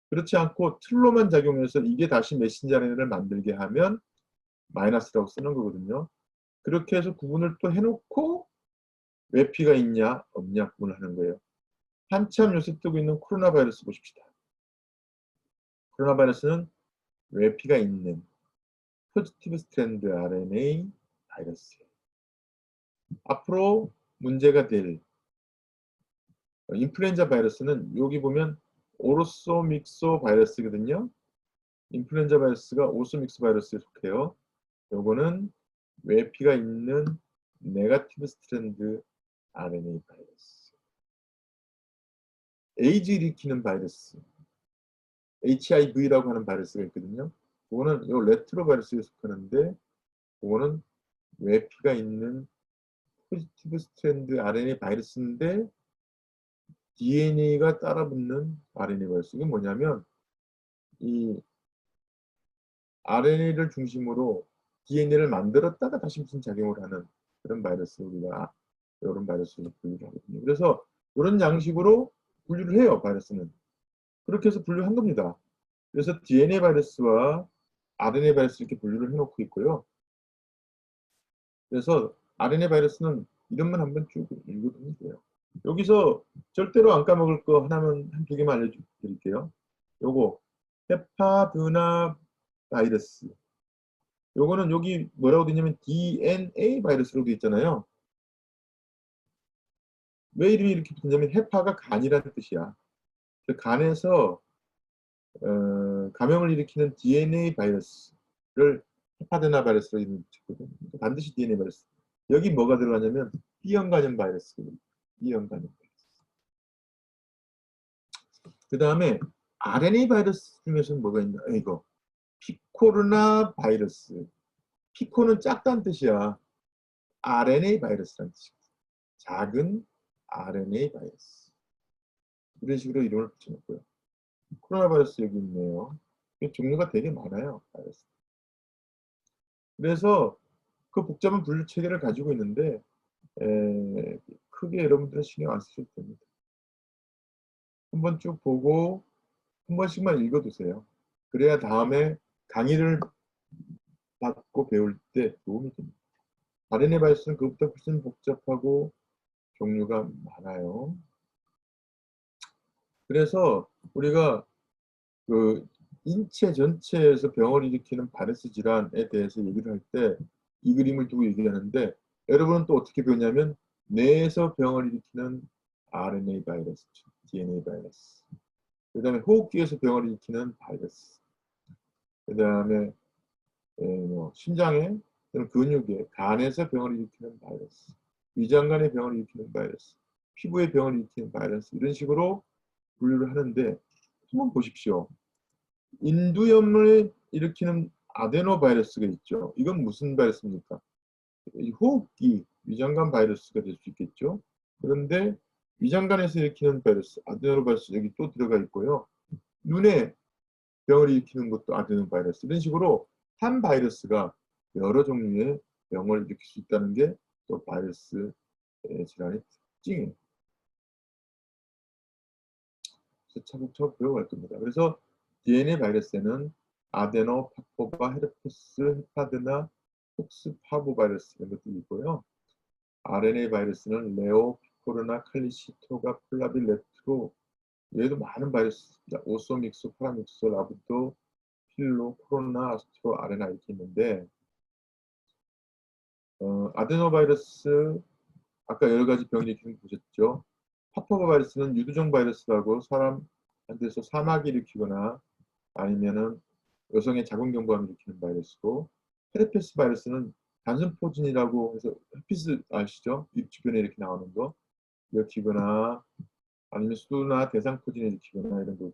A: 그렇지 않고 틀로만 작용해서 이게 다시 메신저 RNA를 만들게 하면 마이너스라고 쓰는 거거든요. 그렇게 해서 구분을 또 해놓고 외피가 있냐 없냐 구분을 하는 거예요. 한참 요새 뜨고 있는 코로나 바이러스 보십시다. 코로나 바이러스는 외피가 있는 포지티브 스트랜드 RNA 바이러스. 앞으로 문제가 될 인플루엔자 바이러스는 여기 보면 오로소믹소 바이러스거든요. 인플루엔자 바이러스가 오소믹소 바이러스에 속해요. 요거는 외피가 있는 네거티브 스트랜드 RNA 바이러스. 에이즈 일으키는 바이러스, HIV라고 하는 바이러스가 있거든요. 그거는 요 레트로 바이러스에 속하는데 그거는 외피가 있는 포지티브 스트랜드 RNA 바이러스인데 DNA가 따라붙는 RNA 바이러스. 이건 뭐냐면 이 RNA를 중심으로 DNA를 만들었다가 다시 무슨 작용을 하는 그런 바이러스 우리가 이런 바이러스로 분류를 하거든요. 그래서 이런 양식으로 분류를 해요, 바이러스는. 그렇게 해서 분류한 겁니다. 그래서 DNA 바이러스와 RNA 바이러스 이렇게 분류를 해놓고 있고요. 그래서 RNA 바이러스는 이름만 한번 쭉 읽어두면 돼요. 여기서 절대로 안 까먹을 거 하나만 한 두 개만 알려드릴게요. 요거 헤파드나 바이러스. 요거는 여기 뭐라고 되어 있냐면 DNA 바이러스라고 되어 있잖아요. 왜 이름이 이렇게 붙었냐면 헤파가 간이라는 뜻이야. 그 간에서 감염을 일으키는 DNA 바이러스를 헤파드나 바이러스로 이름을 붙였거든요. 반드시 DNA 바이러스. 여기 뭐가 들어가냐면 B형 간염 바이러스거든요. B형 간염 바이러스. 그 다음에 RNA 바이러스 중에서는 뭐가 있나? 이거 피코르나 바이러스. 피코는 작다는 뜻이야. RNA 바이러스라는 뜻이야. 작은 RNA 바이러스. 이런 식으로 이름을 붙여놓고요. 코로나 바이러스 여기 있네요. 종류가 되게 많아요. 바이러스. 그래서 그 복잡한 분류 체계를 가지고 있는데 크게 여러분들은 신경 안 쓰셔도 됩니다. 한번 쭉 보고 한 번씩만 읽어두세요. 그래야 다음에 강의를 받고 배울 때 도움이 됩니다. RNA 바이러스는 그것보다 훨씬 복잡하고 종류가 많아요. 그래서 우리가 그 인체 전체에서 병을 일으키는 바이러스 질환에 대해서 얘기를 할 때 이 그림을 두고 얘기하는데 여러분은 또 어떻게 배우냐면 뇌에서 병을 일으키는 RNA 바이러스, DNA 바이러스. 그 다음에 호흡기에서 병을 일으키는 바이러스. 그 다음에 심장에 또는 근육에 간에서 병을 일으키는 바이러스. 위장관의 병을 일으키는 바이러스. 피부의 병을 일으키는 바이러스. 이런 식으로 분류를 하는데 한번 보십시오. 인두염을 일으키는 아데노바이러스가 있죠. 이건 무슨 바이러스입니까? 호흡기, 위장관 바이러스가 될 수 있겠죠. 그런데 위장관에서 일으키는 바이러스, 아데노바이러스 여기 또 들어가 있고요. 눈에 병을 일으키는 것도 아데노바이러스. 이런 식으로 한 바이러스가 여러 종류의 병을 일으킬 수 있다는 게 또 바이러스 질환의 특징이에요. 그래서 차곡차곡 배워갈 겁니다. 그래서 DNA 바이러스에는 아데노, 파포바, 헤르페스, 헤파드나, 폭스, 파보 바이러스 이런 것들이 있고요. RNA 바이러스는 레오, 피코르나, 칼리시토가, 플라빌, 레트로 얘도 많은 바이러스, 오소믹스, 파라믹스, 라브도, 필로, 코로나, 아스트로, 아레나 이렇게 있는데 아데노바이러스 아까 여러 가지 병 일으키는 거 보셨죠? 파포바 바이러스는 유두종 바이러스라고 사람한테서 사막이 일으키거나 아니면은 여성의 자궁경부암을 일으키는 바이러스고 헤르페스 바이러스는 단순포진이라고 해서 헤피스 아시죠? 입 주변에 이렇게 나오는 거 일으키거나 아니면 수두나 대상포진을 일으키거나 이런 거.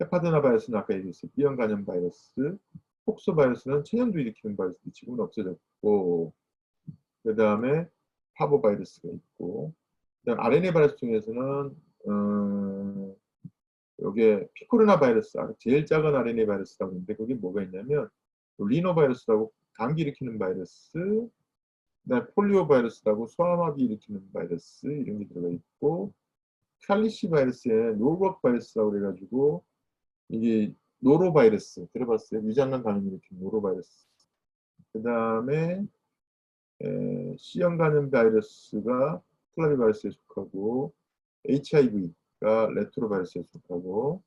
A: 헤파드나 바이러스는 아까 얘기했어요. B형 간염 바이러스. 폭소 바이러스는 천연두 일으키는 바이러스 지금은 없어졌고 그 다음에 파보 바이러스가 있고 그다음 RNA 바이러스 중에서는 요게 피코르나 바이러스 제일 작은 RNA 바이러스라고 있는데 거기 뭐가 있냐면 리노 바이러스라고 감기 일으키는 바이러스 그다음에 폴리오 바이러스라고 소아마비 일으키는 바이러스 이런 게 들어가 있고 칼리시 바이러스에 노르박 바이러스라고 그래가지고 이게 노로바이러스 들어봤어요? 위장관 감염 일으키는 노로바이러스. 그 다음에 C형 감염 바이러스가 플라비 바이러스에 속하고 HIV가 레트로 바이러스에 속하고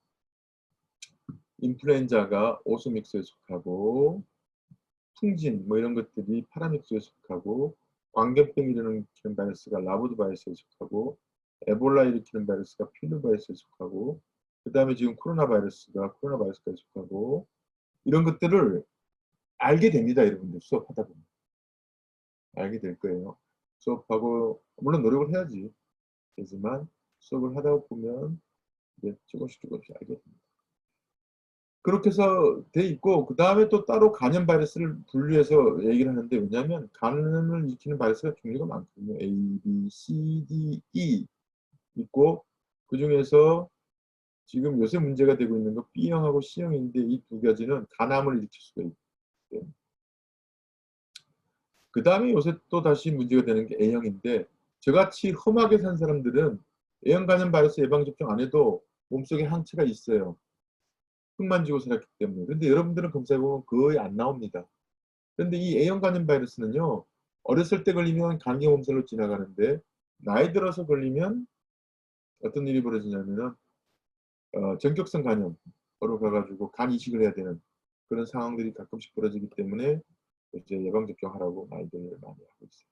A: 인플루엔자가 오소믹스에 속하고 풍진 뭐 이런 것들이 파라믹스에 속하고 광견병 일으키는 바이러스가 라보드 바이러스에 속하고 에볼라 일으키는 바이러스가 필루 바이러스에 속하고 그 다음에 지금 코로나 바이러스가 코로나 바이러스에 속하고 이런 것들을 알게 됩니다. 여러분들 수업하다 보면 알게 될 거예요. 수업하고 물론 노력을 해야지 되지만 수업을 하다 보면 이제 조금씩 알게 됩니다. 그렇게 해서 돼 있고 그 다음에 또 따로 간염 바이러스를 분류해서 얘기를 하는데 왜냐하면 간염을 일으키는 바이러스가 종류가 많거든요. A, B, C, D, E 있고 그 중에서 지금 요새 문제가 되고 있는 거 B형하고 C형인데 이 두 가지는 간암을 일으킬 수가 있어요. 그 다음에 요새 또 다시 문제가 되는 게 A형인데 저같이 험하게 산 사람들은 A형 간염 바이러스 예방접종 안 해도 몸속에 항체가 있어요. 흙만 쥐고 살았기 때문에. 근데 여러분들은 검사해보면 거의 안 나옵니다. 그런데 이 A형 간염 바이러스는요, 어렸을 때 걸리면 감기 몸살로 지나가는데, 나이 들어서 걸리면 어떤 일이 벌어지냐면은, 전격성 간염으로 가가지고 간 이식을 해야 되는 그런 상황들이 가끔씩 벌어지기 때문에 이제 예방접종하라고 많이들 많이 하고 있어요.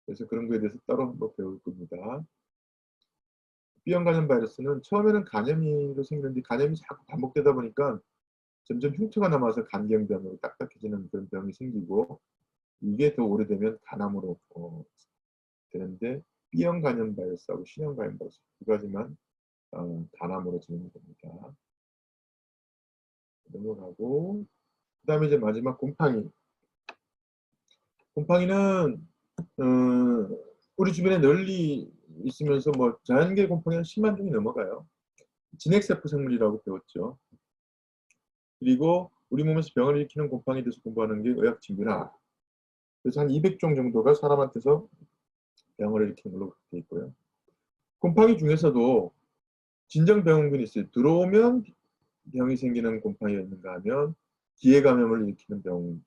A: 그래서 그런 거에 대해서 따로 한번 배울 겁니다. B형 간염 바이러스는 처음에는 간염으로 생기는데 간염이 자꾸 반복되다 보니까 점점 흉터가 남아서 간경변으로 딱딱해지는 그런 병이 생기고 이게 더 오래되면 간암으로 되는데 B형 간염 바이러스하고 C형 간염 바이러스 두 가지만 간암으로 진행됩니다. 넘어가고 그 다음에 이제 마지막 곰팡이. 곰팡이는 우리 주변에 널리 있으면서 뭐 자연계 곰팡이는 10만 종이 넘어가요. 진핵세포 생물이라고 배웠죠. 그리고 우리 몸에서 병을 일으키는 곰팡이에 대해서 공부하는 게 의학진균학. 그래서 한 200종 정도가 사람한테서 병을 일으키는 걸로 되어 있고요. 곰팡이 중에서도 진정병원균이 있어요. 들어오면 병이 생기는 곰팡이가 있는가 하면 기회감염을 일으키는 병.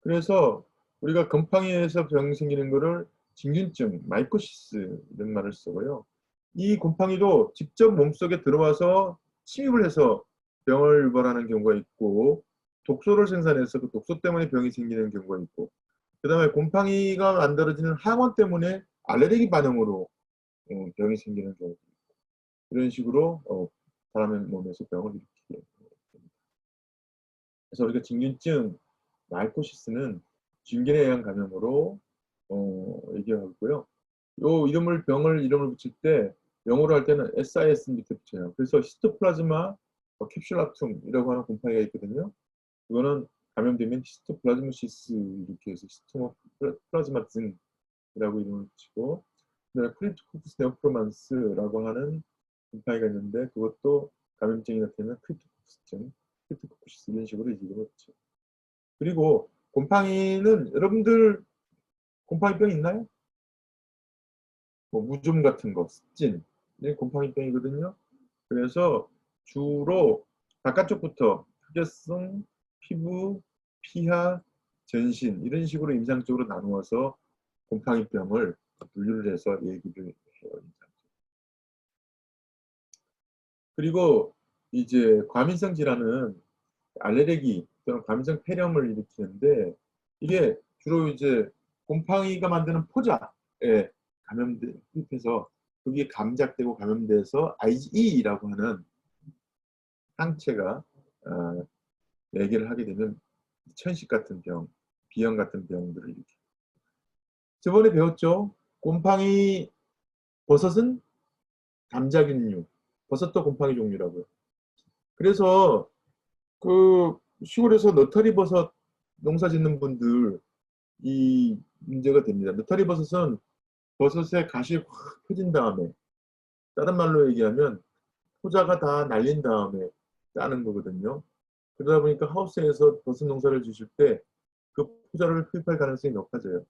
A: 그래서 우리가 곰팡이에서 병이 생기는 거를 진균증, 마이코시스 이런 말을 쓰고요. 이 곰팡이도 직접 몸속에 들어와서 침입을 해서 병을 유발하는 경우가 있고 독소를 생산해서 그 독소 때문에 병이 생기는 경우가 있고 그 다음에 곰팡이가 만들어지는 항원 때문에 알레르기 반응으로 병이 생기는 경우도 있고 이런 식으로 사람의 몸에서 병을 일으키게 됩니다. 그래서 우리가 진균증, 마이코시스는 진균에 의한 감염으로 얘기하고요. 요 병을 이름을 붙일 때 영어로 할 때는 SIS 밑에 붙여요. 그래서 히스토플라즈마 캡슐라툼이라고 하는 곰팡이가 있거든요. 그거는 감염되면 히스토플라즈모시스 이렇게 해서 히스토플라즈마증이라고 이름을 붙이고 크립토코쿠스 네오프로만스라고 하는 곰팡이가 있는데 그것도 감염증이 나타나면 크립토코쿠스증, 크립토코쿠시스 이런 식으로 이름을 붙여요. 그리고 곰팡이는 여러분들 곰팡이병 있나요? 뭐 무좀 같은 거, 습진, 이게 곰팡이병이거든요. 그래서 주로 바깥쪽부터 흑여성, 피부, 피하, 전신 이런 식으로 임상적으로 나누어서 곰팡이병을 분류를 해서 얘기를 해요. 그리고 이제 과민성 질환은 알레르기 또는 과민성 폐렴을 일으키는데 이게 주로 이제 곰팡이가 만드는 포자에 흡입해서 거기에 감작되고 감염돼서 IgE라고 하는 항체가 내기를 하게 되면 천식 같은 병, 비형 같은 병들을 일으켜요. 저번에 배웠죠? 곰팡이 버섯은 감자균류, 버섯도 곰팡이 종류라고요. 그래서 그 시골에서 너터리 버섯 농사 짓는 분들 이 문제가 됩니다. 느타리 버섯은 버섯의 가시 확 펴진 다음에 다른 말로 얘기하면 포자가 다 날린 다음에 따는 거거든요. 그러다 보니까 하우스에서 버섯 농사를 지실 때 그 포자를 흡입할 가능성이 높아져요.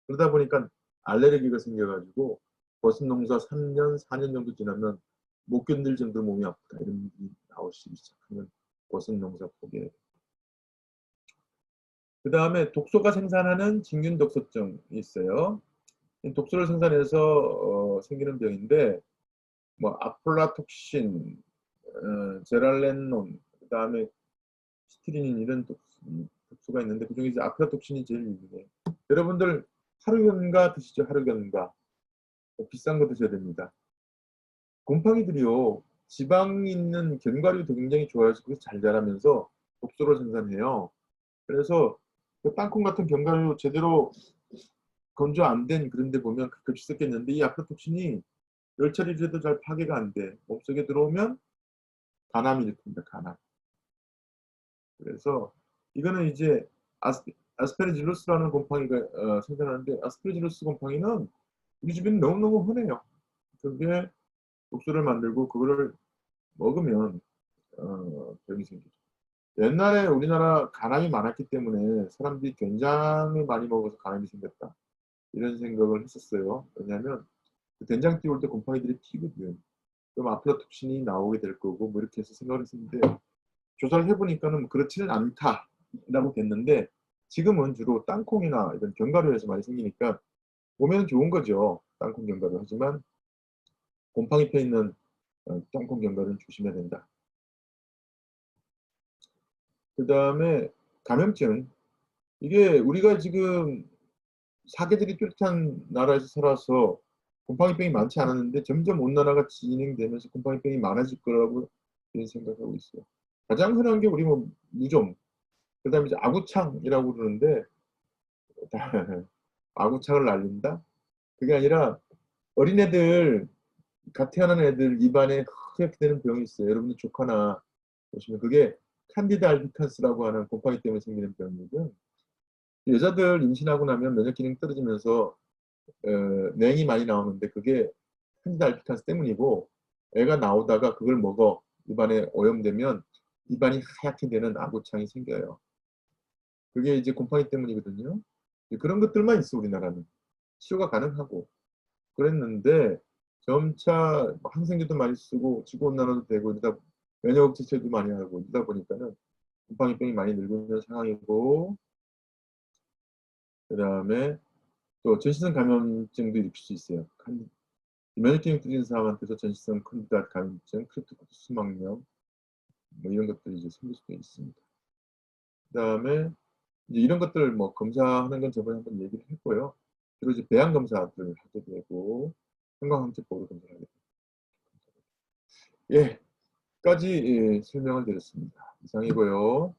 A: 그러다 보니까 알레르기가 생겨가지고 버섯 농사 3년, 4년 정도 지나면 못 견딜 정도로 몸이 아프다 이런 일이 나오기 시작하면 버섯 농사 포기해요. 그 다음에 독소가 생산하는 진균 독소증이 있어요. 독소를 생산해서 생기는 병인데 뭐 아플라톡신, 제랄렌론, 그 다음에 시트리닌 이런 독소가 있는데 그중에 이제 아플라톡신이 제일 유명해요. 여러분들 하루견과 드시죠? 하루견과 비싼 거 드셔야 됩니다. 곰팡이들이요 지방 있는 견과류도 굉장히 좋아해서 그래서 잘 자라면서 독소를 생산해요. 그래서 그 땅콩 같은 견과류 제대로 건조 안 된 그런 데 보면 가끔씩 섞였는데 이 아프라톡신이 열 처리를 해도 잘 파괴가 안 돼. 몸속에 들어오면 간암이 일으킵니다. 간암. 그래서 이거는 이제 아스페르질루스라는 곰팡이가 생산하는데 아스페르질루스 곰팡이는 우리 집에는 너무너무 흔해요. 그게 독소를 만들고 그거를 먹으면 병이 생기죠. 옛날에 우리나라 간암이 많았기 때문에 사람들이 굉장히 많이 먹어서 간암이 생겼다. 이런 생각을 했었어요. 왜냐하면 그 된장 띄울 때 곰팡이들이 튀거든. 그럼 아플라톡신이 나오게 될 거고 뭐 이렇게 해서 생각을 했었는데 조사를 해보니까는 그렇지는 않다라고 됐는데 지금은 주로 땅콩이나 이런 견과류에서 많이 생기니까 몸에는 좋은 거죠. 땅콩 견과류. 하지만 곰팡이 펴 있는 땅콩 견과류는 조심해야 된다. 그 다음에 감염증. 이게 우리가 지금 사계절이 뚜렷한 나라에서 살아서 곰팡이병이 많지 않았는데 점점 온난화가 진행되면서 곰팡이병이 많아질 거라고 생각하고 있어요. 가장 흔한 게 우리 뭐 무좀, 그다음에 이제 아구창이라고 그러는데 아구창을 날린다? 그게 아니라 어린애들, 갓 태어난 애들 입안에 하얗게 되는 병이 있어요. 여러분들 조카나 보시면 그게 칸디다 알비칸스라고 하는 곰팡이 때문에 생기는 병이거든. 여자들 임신하고 나면 면역 기능 떨어지면서 냉이 많이 나오는데 그게 칸디다 알비칸스 때문이고 애가 나오다가 그걸 먹어 입안에 오염되면 입안이 하얗게 되는 아구창이 생겨요. 그게 이제 곰팡이 때문이거든요. 그런 것들만 있어 우리나라는. 치료가 가능하고 그랬는데 점차 항생제도 많이 쓰고 지구온난화도 되고 이러다 면역 억제제도 많이 하고 이러다 보니까는 곰팡이병이 많이 늘고 있는 상황이고 그 다음에 또 전신성 감염증도 일으킬 수 있어요. 면역기능 떨어진 사람한테서 전신성 칸디다 감염증, 크립토코커스 수막염 뭐 이런 것들이 이제 생길 수도 있습니다. 그 다음에 이제 이런 것들 뭐 검사하는 건 저번에 한번 얘기를 했고요. 주로 이제 배양 검사들을 하게 되고 건강검진법으로 검사를 하게 됩니다. 예, 까지 설명을 드렸습니다. 이상이고요.